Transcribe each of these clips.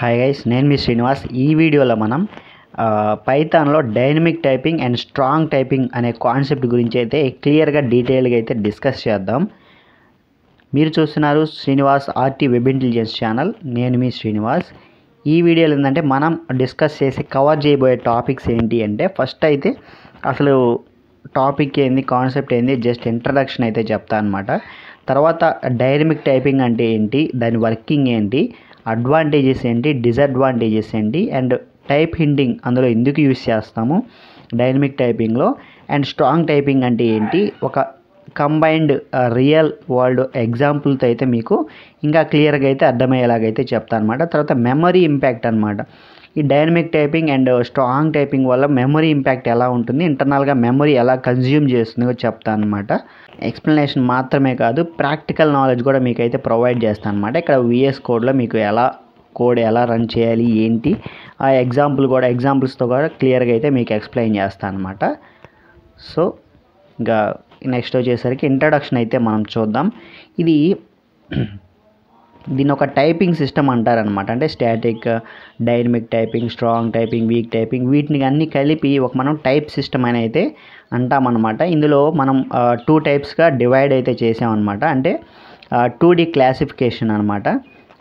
Hi guys, నేను మీ శ్రీనివాస్. ఈ వీడియోలో మనం పైథాన్లో dynamic typing and strong typing అనే కాన్సెప్ట్ గురించి అయితే క్లియర్గా డీటెయిల్గా అయితే డిస్కస్ చేద్దాం. మీరు చూస్తున్నారు Srinivas RT web intelligence channel. నేను మీ శ్రీనివాస్. ఈ వీడియోలో ఏంటంటే మనం డిస్కస్ చేసి కవర్ చేయబోయే టాపిక్స్ ఏంటి అంటే, ఫస్ట్ అయితే అసలు టాపిక్ ఏంది, కాన్సెప్ట్ ఏంది, జస్ట్ ఇంట్రడక్షన్ అయితే చెప్తా అనమాట. తర్వాత డైనమిక్ టైపింగ్ అంటే ఏంటి, దాని వర్కింగ్ ఏంటి, అడ్వాంటేజెస్ ఏంటి, డిసడ్వాంటేజెస్ ఏంటి, అండ్ టైప్ హింటింగ్ అందులో ఎందుకు యూస్ చేస్తాము డైనమిక్ టైపింగ్లో, అండ్ స్ట్రాంగ్ టైపింగ్ అంటే ఏంటి, ఒక కంబైన్డ్ రియల్ వరల్డ్ ఎగ్జాంపుల్తో అయితే మీకు ఇంకా క్లియర్గా అయితే అర్థమయ్యేలాగైతే చెప్తాను అనమాట. తర్వాత మెమరీ ఇంపాక్ట్ అనమాట. ఈ dynamic typing and strong typing వల్ల మెమరీ ఇంపాక్ట్ ఎలా ఉంటుంది, ఇంటర్నల్గా మెమరీ ఎలా కన్జ్యూమ్ చేస్తుందో చెప్తాను అనమాట. ఎక్స్ప్లెనేషన్ మాత్రమే కాదు, ప్రాక్టికల్ నాలెడ్జ్ కూడా మీకు అయితే ప్రొవైడ్ చేస్తాను అనమాట. ఇక్కడ విఎస్ కోడ్లో మీకు కోడ్ ఎలా రన్ చేయాలి ఏంటి, ఆ ఎగ్జాంపుల్స్తో కూడా క్లియర్గా అయితే మీకు ఎక్స్ప్లెయిన్ చేస్తాను అనమాట. సో ఇంకా నెక్స్ట్ వచ్చేసరికి ఇంట్రడక్షన్ అయితే మనం చూద్దాం. దీన్ని ఒక టైపింగ్ సిస్టమ్ అంటారనమాట. అంటే static, dynamic typing, strong typing, week typing, వీటిని అన్నీ కలిపి మనం టైప్ సిస్టమ్ అని అయితే అంటామన్నమాట. ఇందులో మనం 2 టైప్స్గా డివైడ్ అయితే చేసామన్నమాట. అంటే 2D క్లాసిఫికేషన్ అనమాట.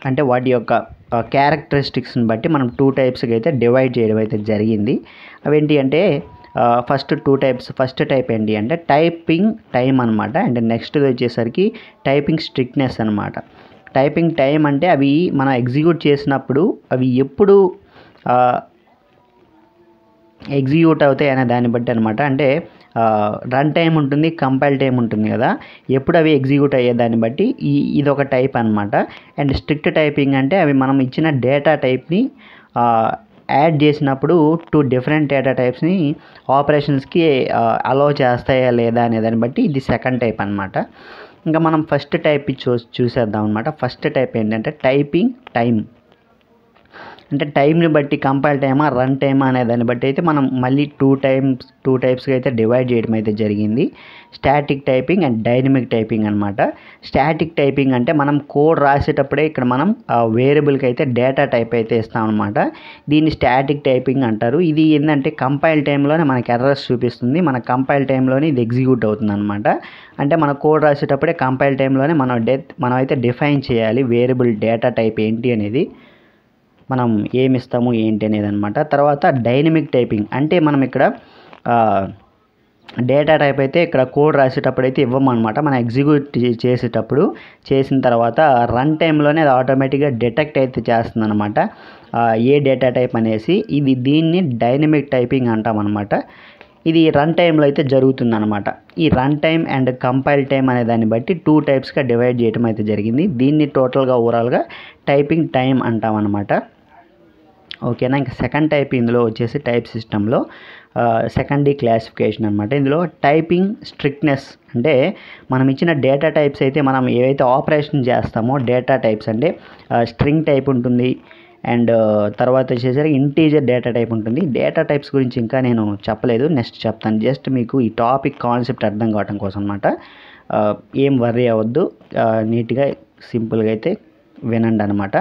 అంటే వాటి యొక్క క్యారెక్టరిస్టిక్స్ని బట్టి మనం 2 టైప్స్గా అయితే డివైడ్ చేయడం అయితే జరిగింది. అవేంటి అంటే ఫస్ట్ 2 టైప్స్. ఫస్ట్ టైప్ ఏంటి అంటే టైపింగ్ టైం అనమాట. అండ్ నెక్స్ట్ వచ్చేసరికి టైపింగ్ స్ట్రిక్ట్నెస్ అనమాట. టైపింగ్ టైం అంటే అవి మనం ఎగ్జిక్యూట్ చేసినప్పుడు అవి ఎప్పుడు ఎగ్జిక్యూట్ అవుతాయి అనే దాన్ని బట్టి అనమాట. అంటే రన్ టైం ఉంటుంది, కంపైల్ టైం ఉంటుంది కదా, ఎప్పుడు అవి ఎగ్జిక్యూట్ అయ్యే దాన్ని బట్టి ఇదొక టైప్ అనమాట. అండ్ స్ట్రిక్ట్ టైపింగ్ అంటే అవి మనం ఇచ్చిన డేటా టైప్ని యాడ్ చేసినప్పుడు 2 డిఫరెంట్ డేటా టైప్స్ని ఆపరేషన్స్కి అలౌ చేస్తాయా లేదా అనే దాన్ని బట్టి ఇది సెకండ్ టైప్ అనమాట. ఇంకా మనం ఫస్ట్ టైప్ చూసేద్దాం అనమాట. ఫస్ట్ టైప్ ఏంటంటే టైపింగ్ టైం. అంటే టైంని బట్టి కంపైల్ టైమా, రన్ టైమా అనే దాన్ని బట్టి అయితే మనం మళ్ళీ 2 టైప్స్గా అయితే డివైడ్ చేయడం అయితే జరిగింది. Static typing and dynamic typing అనమాట. స్టాటిక్ టైపింగ్ అంటే మనం కోడ్ రాసేటప్పుడే ఇక్కడ మనం వేరియబుల్కి అయితే డేటా టైప్ అయితే ఇస్తాం అనమాట. దీన్ని స్టాటిక్ టైపింగ్ అంటారు. ఇది ఏంటంటే కంపైల్ టైంలోనే మనకి ఎర్రర్స్ చూపిస్తుంది, మన కంపైల్ టైంలోనే ఇది ఎగ్జిక్యూట్ అవుతుంది అనమాట. అంటే మన కోడ్ రాసేటప్పుడే కంపైల్ టైంలోనే మనం అయితే డిఫైన్ చేయాలి వేరియబుల్ డేటా టైప్ ఏంటి అనేది, మనం ఏమి ఇస్తాము ఏంటి అనేది అనమాట. తర్వాత డైనమిక్ టైపింగ్ అంటే మనం ఇక్కడ డేటా టైప్ అయితే ఇక్కడ కోడ్ రాసేటప్పుడు అయితే ఇవ్వమన్నమాట. మనం ఎగ్జిక్యూట్ చేసేటప్పుడు చేసిన తర్వాత రన్ టైంలోనే అది ఆటోమేటిక్గా డిటెక్ట్ అయితే చేస్తుంది అనమాట ఏ డేటా టైప్ అనేసి. దీన్ని డైనమిక్ టైపింగ్ అంటామన్నమాట. ఇది రన్ టైంలో అయితే జరుగుతుంది అనమాట. ఈ run time and compile time అనే దాన్ని బట్టి 2 టైప్స్గా డివైడ్ చేయడం అయితే జరిగింది. దీన్ని టోటల్గా ఓవరాల్గా టైపింగ్ టైం అంటామన్నమాట. ఓకేనా. ఇంకా సెకండ్ టైప్ ఇందులో వచ్చేసి టైప్ సిస్టంలో సెకండ్ క్లాసిఫికేషన్ అనమాట. ఇందులో టైపింగ్ స్ట్రిక్ట్నెస్ అంటే మనం ఇచ్చిన డేటా టైప్స్ అయితే మనం ఏవైతే ఆపరేషన్ చేస్తామో డేటా టైప్స్ అంటే స్ట్రింగ్ టైప్ ఉంటుంది, అండ్ తర్వాత వచ్చేసరికి ఇంటీజర్ డేటా టైప్ ఉంటుంది. డేటా టైప్స్ గురించి ఇంకా నేను చెప్పలేదు, నెక్స్ట్ చెప్తాను. జస్ట్ మీకు ఈ టాపిక్ కాన్సెప్ట్ అర్థం కావడం కోసం అనమాట. ఏం వర్రీ అవ్వద్దు, నీట్గా సింపుల్గా అయితే వినండి అనమాట.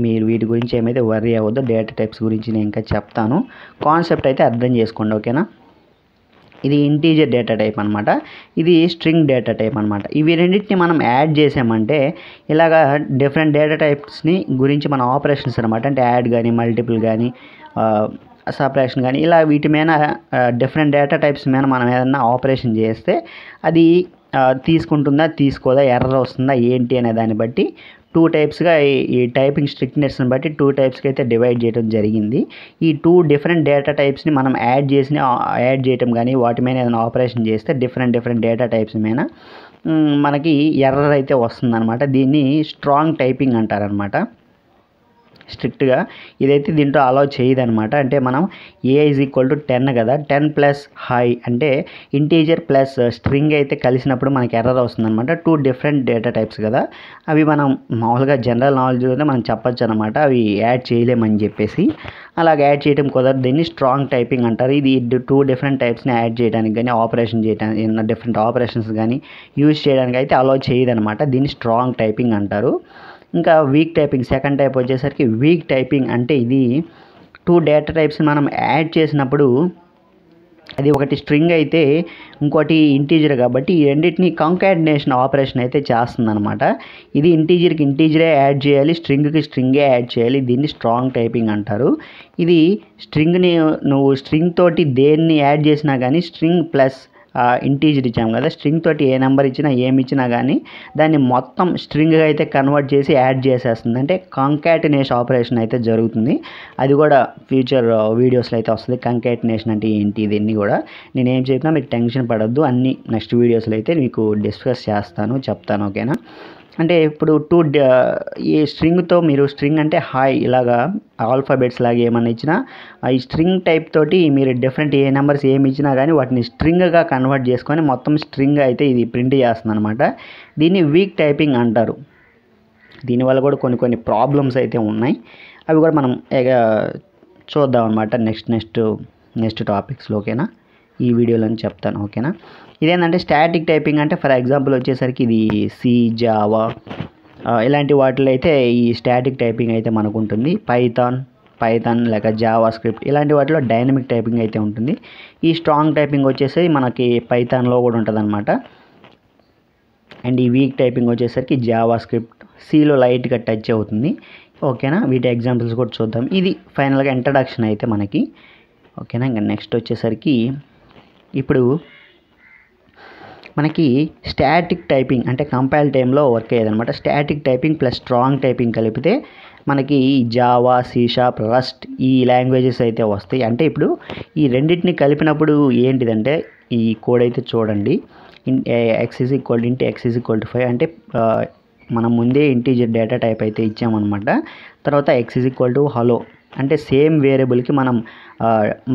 మీరు వీటి గురించి ఏమైతే వర్రీ అవ్వద్దు, డేటా టైప్స్ గురించి నేను ఇంకా చెప్తాను. కాన్సెప్ట్ అయితే అర్థం చేసుకోండి, ఓకేనా. ఇది ఇంటీజర్ డేటా టైప్ అనమాట, ఇది స్ట్రింగ్ డేటా టైప్ అనమాట. ఇవి రెండింటిని మనం యాడ్ చేసామంటే ఇలాగా డిఫరెంట్ డేటా టైప్స్ని గురించి మన ఆపరేషన్స్ అనమాట. అంటే యాడ్ కానీ, మల్టిపుల్ కానీ, సపరేషన్ కానీ, ఇలా వీటి మీద డిఫరెంట్ డేటా టైప్స్ మీద మనం ఏదన్నా ఆపరేషన్ చేస్తే అది తీసుకుంటుందా, తీసుకోదా, ఎర్రర్ వస్తుందా ఏంటి అనే దాన్ని బట్టి 2 టైప్స్గా ఈ టైపింగ్ స్ట్రిక్ట్నెస్ని బట్టి 2 టైప్స్కి అయితే డివైడ్ చేయడం జరిగింది. ఈ 2 డిఫరెంట్ డేటా టైప్స్ని మనం యాడ్ చేయటం కానీ వాటి మీద ఏదైనా ఆపరేషన్ చేస్తే డిఫరెంట్ డేటా టైప్స్ మీద మనకి ఎర్రర్ అయితే వస్తుందన్నమాట. దీన్ని స్ట్రాంగ్ టైపింగ్ అంటారనమాట. స్ట్రిక్ట్గా ఇదైతే దీంట్లో అలౌ చేయదనమాట. అంటే మనం ఏ = 10 కదా, 10 ప్లస్ హై అంటే ఇంటీజర్ ప్లస్ స్ట్రింగ్ అయితే కలిసినప్పుడు మనకి ఎర్రర్ వస్తుంది అనమాట. 2 డిఫరెంట్ డేటా టైప్స్ కదా, అవి మనం మామూలుగా జనరల్ నాలెడ్జ్లోనే మనం చెప్పచ్చు అనమాట, అవి యాడ్ చేయలేమని చెప్పేసి. అలాగ యాడ్ చేయడం కుదరదు, దీన్ని స్ట్రాంగ్ టైపింగ్ అంటారు. ఇది 2 డిఫరెంట్ టైప్స్ని యాడ్ చేయడానికి కానీ ఆపరేషన్ చేయడానికి, డిఫరెంట్ ఆపరేషన్స్ కానీ యూజ్ చేయడానికి అయితే అలౌ చేయదనమాట. దీన్ని స్ట్రాంగ్ టైపింగ్ అంటారు. ఇంకా వీక్ టైపింగ్ సెకండ్ టైప్ వచ్చేసరికి వీక్ టైపింగ్ అంటే ఇది 2 డేటా టైప్స్ మనం యాడ్ చేసినప్పుడు అది ఒకటి స్ట్రింగ్ అయితే ఇంకోటి ఇంటీజర్ కాబట్టి ఈ రెండింటిని కాంకాటినేషన్ ఆపరేషన్ అయితే చేస్తుందన్నమాట. ఇది ఇంటీజర్కి ఇంటీజరే యాడ్ చేయాలి, స్ట్రింగ్కి స్ట్రింగే యాడ్ చేయాలి. దీన్ని స్ట్రాంగ్ టైపింగ్ అంటారు. ఇది స్ట్రింగ్ని నువ్వు స్ట్రింగ్ తోటి దేన్ని యాడ్ చేసినా కానీ స్ట్రింగ్ ప్లస్ ఇంటీజర్ ఇచ్చాము కదా, స్ట్రింగ్ తోటి ఏ నెంబర్ ఇచ్చినా ఏమి ఇచ్చినా కానీ దాన్ని మొత్తం స్ట్రింగ్గా అయితే కన్వర్ట్ చేసి యాడ్ చేసేస్తుంది. అంటే కాంకాటినేషన్ ఆపరేషన్ అయితే జరుగుతుంది. అది కూడా ఫ్యూచర్ వీడియోస్లో అయితే వస్తుంది. కాంకాటినేషన్ అంటే ఏంటి దీన్ని కూడా నేను ఏం చెప్పినా మీరు టెన్షన్ పడొద్దు, అన్ని నెక్స్ట్ వీడియోస్లో అయితే మీకు డిస్కస్ చేస్తాను, చెప్తాను. ఓకేనా. అంటే ఇప్పుడు ఈ స్ట్రింగ్తో మీరు స్ట్రింగ్ అంటే హాయ్ ఇలాగా ఆల్ఫాబెట్స్ లాగా ఏమన్నా ఇచ్చినా ఈ స్ట్రింగ్ టైప్ తోటి మీరు డిఫరెంట్ ఏ నెంబర్స్ ఏమి ఇచ్చినా కానీ వాటిని స్ట్రింగ్గా కన్వర్ట్ చేసుకొని మొత్తం స్ట్రింగ్ అయితే ఇది ప్రింట్ చేస్తుంది అనమాట. దీన్ని వీక్ టైపింగ్ అంటారు. దీనివల్ల కూడా కొన్ని ప్రాబ్లమ్స్ అయితే ఉన్నాయి. అవి కూడా మనం చూద్దాం అనమాట నెక్స్ట్ టాపిక్స్లో. ఓకేనా, ఈ వీడియోలో చెప్తాను. ఓకేనా. ఇదేంటంటే స్టాటిక్ టైపింగ్ అంటే ఫర్ ఎగ్జాంపుల్ వచ్చేసరికి ఇది సి, జావా ఇలాంటి వాటిలో అయితే ఈ స్టాటిక్ టైపింగ్ అయితే మనకు ఉంటుంది. పైథాన్ లేక జావా స్క్రిప్ట్ ఇలాంటి వాటిలో డైనమిక్ టైపింగ్ అయితే ఉంటుంది. ఈ స్ట్రాంగ్ టైపింగ్ వచ్చేసి మనకి పైథాన్లో కూడా ఉంటుంది అనమాట. అండ్ ఈ వీక్ టైపింగ్ వచ్చేసరికి జావా స్క్రిప్ట్, సిలో లైట్గా టచ్ అవుతుంది. ఓకేనా. వీటి ఎగ్జాంపుల్స్ కూడా చూద్దాం. ఇది ఫైనల్గా ఇంట్రడక్షన్ అయితే మనకి. ఓకేనా. ఇంకా నెక్స్ట్ వచ్చేసరికి ఇప్పుడు మనకి స్టాటిక్ టైపింగ్ అంటే కంపైల్ టైంలో వర్క్ అయ్యేదన్నమాట. Static typing plus strong typing కలిపితే మనకి జావా, C#, రస్ట్ ఈ లాంగ్వేజెస్ అయితే వస్తాయి. అంటే ఇప్పుడు ఈ రెండింటిని కలిపినప్పుడు ఏంటిదంటే ఈ కోడ్ అయితే చూడండి. x = x = 5 అంటే మనం ముందే ఇంటీజర్ డేటా టైప్ అయితే ఇచ్చామన్నమాట. తర్వాత x = హలో అంటే సేమ్ వేరియబుల్కి మనం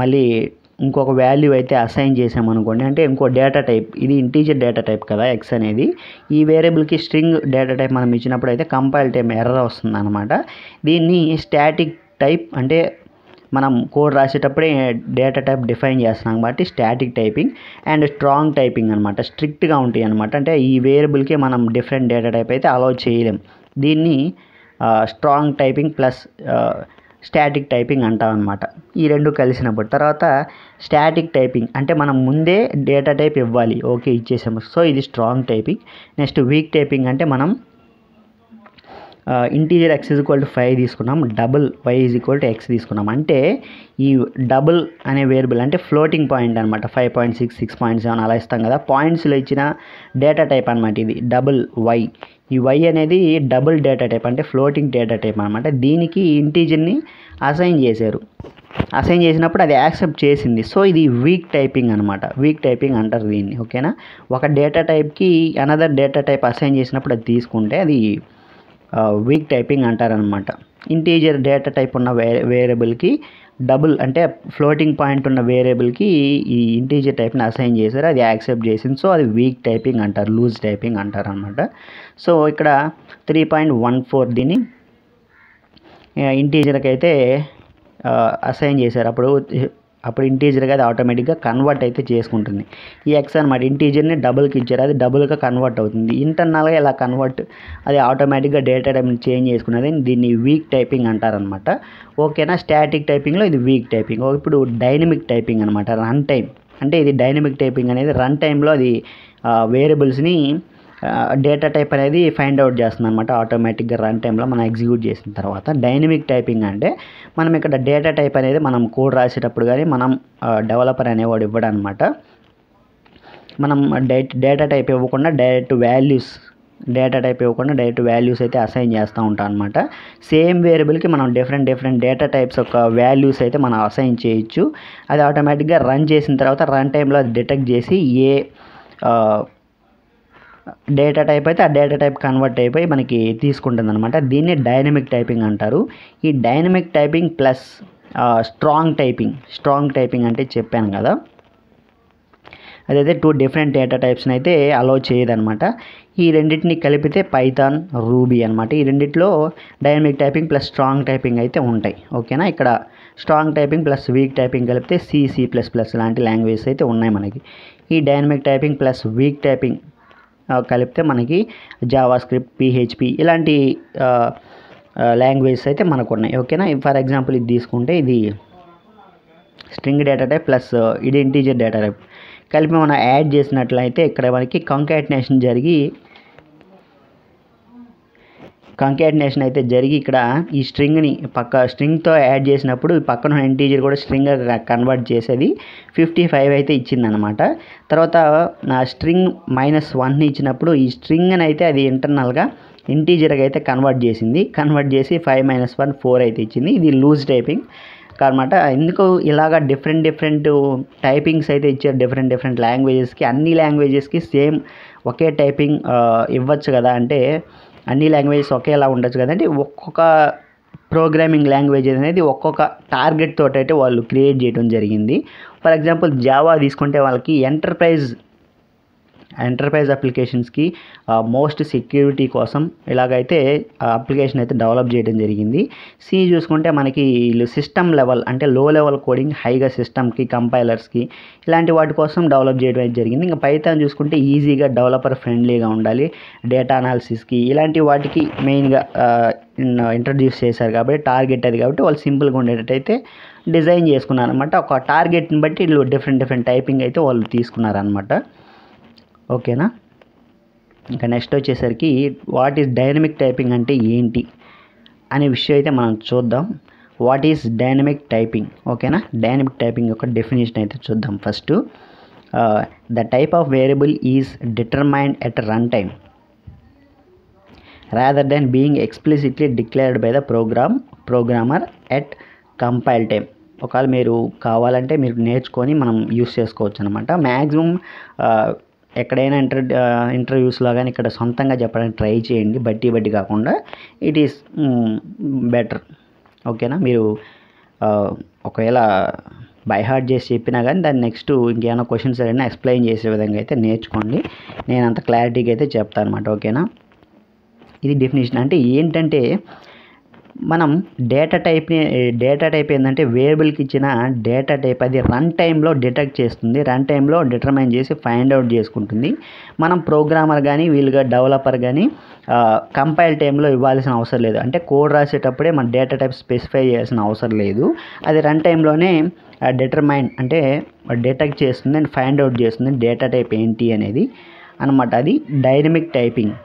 మళ్ళీ ఇంకొక వాల్యూ అయితే అసైన్ చేసామనుకోండి. అంటే ఇంకో డేటా టైప్, ఇది ఇంటీజర్ డేటా టైప్ కదా x అనేది, ఈ వేరియబుల్కి స్ట్రింగ్ డేటా టైప్ మనం ఇచ్చినప్పుడు అయితే కంపైల్ టైం ఎర్రర్ వస్తుంది అనమాట. దీన్ని స్టాటిక్ టైప్ అంటే మనం కోడ్ రాసేటప్పుడే డేటా టైప్ డిఫైన్ చేస్తున్నాం కాబట్టి static typing. And strong typing అనమాట, స్ట్రిక్ట్గా ఉంటాయి అనమాట. అంటే ఈ వేరియబుల్కి మనం డిఫరెంట్ డేటా టైప్ అయితే అలౌ చేయలేం. దీన్ని strong typing plus static typing అంటాం అనమాట. ఈ రెండు కలిసినప్పుడు తర్వాత స్టాటిక్ టైపింగ్ అంటే మనం ముందే డేటా టైప్ ఇవ్వాలి. ఓకే, ఇచ్చేసాము. సో ఇది strong typing. Next week typing అంటే మనం ఇంటీజర్ x = 5 తీసుకున్నాం, డబుల్ y = x తీసుకున్నాం. అంటే ఈ డబుల్ అనే వేరియబుల్ అంటే ఫ్లోటింగ్ పాయింట్ అనమాట. 5.6, 6.7 అలా ఇస్తాం కదా, పాయింట్స్లో ఇచ్చిన డేటా టైప్ అనమాట. ఇది డబుల్ y. ఈ y అనేది డబుల్ డేటా టైప్ అంటే ఫ్లోటింగ్ డేటా టైప్ అనమాట. దీనికి ఇంటీజర్ని అసైన్ చేసినప్పుడు అది యాక్సెప్ట్ చేసింది. సో ఇది వీక్ టైపింగ్ అనమాట. వీక్ టైపింగ్ అంటారు దీన్ని. ఓకేనా. ఒక డేటా టైప్కి అనదర్ డేటా టైప్ అసైన్ చేసినప్పుడు అది తీసుకుంటే అది వీక్ టైపింగ్ అంటారనమాట. ఇంటీజర్ డేటా టైప్ ఉన్న వేరియబుల్కి డబుల్ అంటే ఫ్లోటింగ్ పాయింట్ ఉన్న వేరియబుల్కి ఈ ఇంటీజర్ టైప్ని అసైన్ చేశారు, అది యాక్సెప్ట్ చేసింది. సో అది వీక్ టైపింగ్ అంటారు, లూజ్ టైపింగ్ అంటారు అనమాట. సో ఇక్కడ 3.14 దీన్ని ఇంటీజర్కి అయితే అసైన్ చేశారు. అప్పుడు ఇంటీజర్గా అది ఆటోమేటిక్గా కన్వర్ట్ అయితే చేసుకుంటుంది. ఈ x అనమాట, ఇంటీజర్ని డబుల్కి ఇచ్చారు, అది డబుల్గా కన్వర్ట్ అవుతుంది. ఇంటర్నల్గా ఇలా కన్వర్ట్ అది ఆటోమేటిక్గా డేటా టైప్ని చేంజ్ చేసుకున్నది. దీన్ని వీక్ టైపింగ్ అంటారనమాట. ఓకేనా. స్టాటిక్ టైపింగ్లో ఇది వీక్ టైపింగ్. ఇప్పుడు డైనమిక్ టైపింగ్ అనమాట, రన్ టైం. అంటే ఇది డైనమిక్ టైపింగ్ అనేది రన్ టైంలో అది వేరియబుల్స్ని డేటా టైప్ అనేది ఫైండ్ అవుట్ చేస్తుంది అనమాట ఆటోమేటిక్గా రన్ టైంలో మనం ఎగ్జిక్యూట్ చేసిన తర్వాత. డైనమిక్ టైపింగ్ అంటే మనం ఇక్కడ డేటా టైప్ అనేది మనం కోడ్ రాసేటప్పుడు కానీ మనం డెవలపర్ అనేవాడు ఇవ్వడం అనమాట. మనం డేటా టైప్ ఇవ్వకుండా డైరెక్ట్ వాల్యూస్ అయితే అసైన్ చేస్తూ ఉంటాం అనమాట. సేమ్ వేరియబుల్కి మనం డిఫరెంట్ డేటా టైప్స్ యొక్క వాల్యూస్ అయితే మనం అసైన్ చేయొచ్చు. అది ఆటోమేటిక్గా రన్ చేసిన తర్వాత రన్ టైంలో అది డిటెక్ట్ చేసి ఏ డేటా టైప్ అయితే ఆ డేటా టైప్ కన్వర్ట్ అయిపోయి మనకి తీసుకుంటుంది అనమాట. దీన్ని డైనమిక్ టైపింగ్ అంటారు. ఈ dynamic typing plus strong typing అంటే చెప్పాను కదా, అదైతే 2 డిఫరెంట్ డేటా టైప్స్ని అయితే అలౌ చేయదనమాట. ఈ రెండింటిని కలిపితే పైథాన్, రూబీ అనమాట. ఈ రెండిట్లో dynamic typing plus strong typing అయితే ఉంటాయి. ఓకేనా. ఇక్కడ strong typing plus week typing కలిపితే C++ లాంటి లాంగ్వేజెస్ అయితే ఉన్నాయి మనకి. ఈ dynamic typing plus week typing కలిపితే మనకి జావా స్క్రిప్ట్, PHP ఇలాంటి లాంగ్వేజెస్ అయితే మనకు ఉన్నాయి. ఓకేనా. ఫర్ ఎగ్జాంపుల్ ఇది తీసుకుంటే ఇది స్ట్రింగ్ డేటా టైప్ ప్లస్ ఇది ఇంటీజర్ డేటా టైప్ కలిపి మనం యాడ్ చేసినట్లయితే ఇక్కడ మనకి కంకాటినేషన్ అయితే జరిగి ఇక్కడ ఈ స్ట్రింగ్ని స్ట్రింగ్తో యాడ్ చేసినప్పుడు పక్కన ఉన్న ఇంటీజర్ కూడా స్ట్రింగ్గా కన్వర్ట్ చేసేది 55 అయితే ఇచ్చిందనమాట. తర్వాత నా స్ట్రింగ్ -1ని ఇచ్చినప్పుడు ఈ స్ట్రింగ్ని అయితే అది ఇంటర్నల్గా ఇంటీజర్గా అయితే కన్వర్ట్ చేసి 5 - 1 4 అయితే ఇచ్చింది. ఇది లూజ్ టైపింగ్ అనమాట. ఎందుకు ఇలాగా డిఫరెంట్ టైపింగ్స్ అయితే ఇచ్చారు డిఫరెంట్ లాంగ్వేజెస్కి. అన్ని లాంగ్వేజెస్కి సేమ్ ఒకే టైపింగ్ ఇవ్వచ్చు కదా, అంటే అన్ని లాంగ్వేజెస్ ఒకేలా ఉండొచ్చు కదండి. ఒక్కొక్క ప్రోగ్రామింగ్ లాంగ్వేజ్ అనేది ఒక్కొక్క టార్గెట్ తోటి అయితే వాళ్ళు క్రియేట్ చేయడం జరిగింది. ఫర్ ఎగ్జాంపుల్ జావా తీసుకుంటే వాళ్ళకి ఎంటర్ప్రైజ్ అప్లికేషన్స్కి మోస్ట్ సెక్యూరిటీ కోసం ఇలాగైతే అప్లికేషన్ అయితే డెవలప్ చేయడం జరిగింది. సి చూసుకుంటే మనకి వీళ్ళు సిస్టమ్ లెవెల్ అంటే లో లెవెల్ కోడింగ్ హైగా సిస్టమ్కి, కంపైలర్స్కి ఇలాంటి వాటి కోసం డెవలప్ చేయడం అయితే జరిగింది. ఇంకా పైథాన్ చూసుకుంటే ఈజీగా డెవలపర్ ఫ్రెండ్లీగా ఉండాలి, డేటా అనాలిసిస్కి ఇలాంటి వాటికి మెయిన్గా ఇంట్రడ్యూస్ చేశారు కాబట్టి టార్గెట్ అది కాబట్టి వాళ్ళు సింపుల్గా ఉండేటట్టయితే డిజైన్ చేసుకున్నారు అనమాట. ఒక టార్గెట్ని బట్టి వీళ్ళు డిఫరెంట్ టైపింగ్ అయితే వాళ్ళు తీసుకున్నారనమాట. ఓకేనా. ఇంకా నెక్స్ట్ వచ్చేసరికి వాట్ ఈజ్ డైనమిక్ టైపింగ్ అంటే ఏంటి అనే విషయం అయితే మనం చూద్దాం. What is dynamic typing? ఓకేనా. డైనమిక్ టైపింగ్ యొక్క డెఫినేషన్ అయితే చూద్దాం. First the type of variable is determined at run time rather than being explicitly declared by the programmer at compile time. ఒకవేళ మీరు కావాలంటే మీరు నేర్చుకొని మనం యూస్ చేసుకోవచ్చు అనమాట. మ్యాక్సిమం ఎక్కడైనా ఇంటర్వ్యూస్లో కానీ ఇక్కడ సొంతంగా చెప్పడానికి ట్రై చేయండి, బట్టి కాకుండా. It is better. ఓకేనా. మీరు ఒకవేళ బై హార్ట్ చేసి చెప్పినా కానీ దాన్ని నెక్స్ట్ ఇంకేమైనా క్వశ్చన్స్ అయినా ఎక్స్ప్లెయిన్ చేసే విధంగా అయితే నేర్చుకోండి. నేను అంత క్లారిటీగా అయితే చెప్తాను అనమాట. ఓకేనా. ఇది డెఫినేషన్. అంటే ఏంటంటే మనం డేటా టైప్ ఏంటంటే వేరియబుల్కి ఇచ్చిన డేటా టైప్ అది రన్ టైంలో డిటెక్ట్ చేస్తుంది, రన్ టైంలో డిటర్మైన్ చేసి ఫైండ్ అవుట్ చేసుకుంటుంది. మనం ప్రోగ్రామర్ కానీ వీళ్ళుగా డెవలపర్ కానీ కంపైల్ టైంలో ఇవ్వాల్సిన అవసరం లేదు. అంటే కోడ్ రాసేటప్పుడే మన డేటా టైప్ స్పెసిఫై చేయాల్సిన అవసరం లేదు. అది రన్ టైంలోనే డిటర్మైన్ అంటే డిటెక్ట్ చేస్తుంది అండ్ ఫైండ్ అవుట్ చేస్తుంది డేటా టైప్ ఏంటి అనేది అనమాట. అది డైనమిక్ టైపింగ్.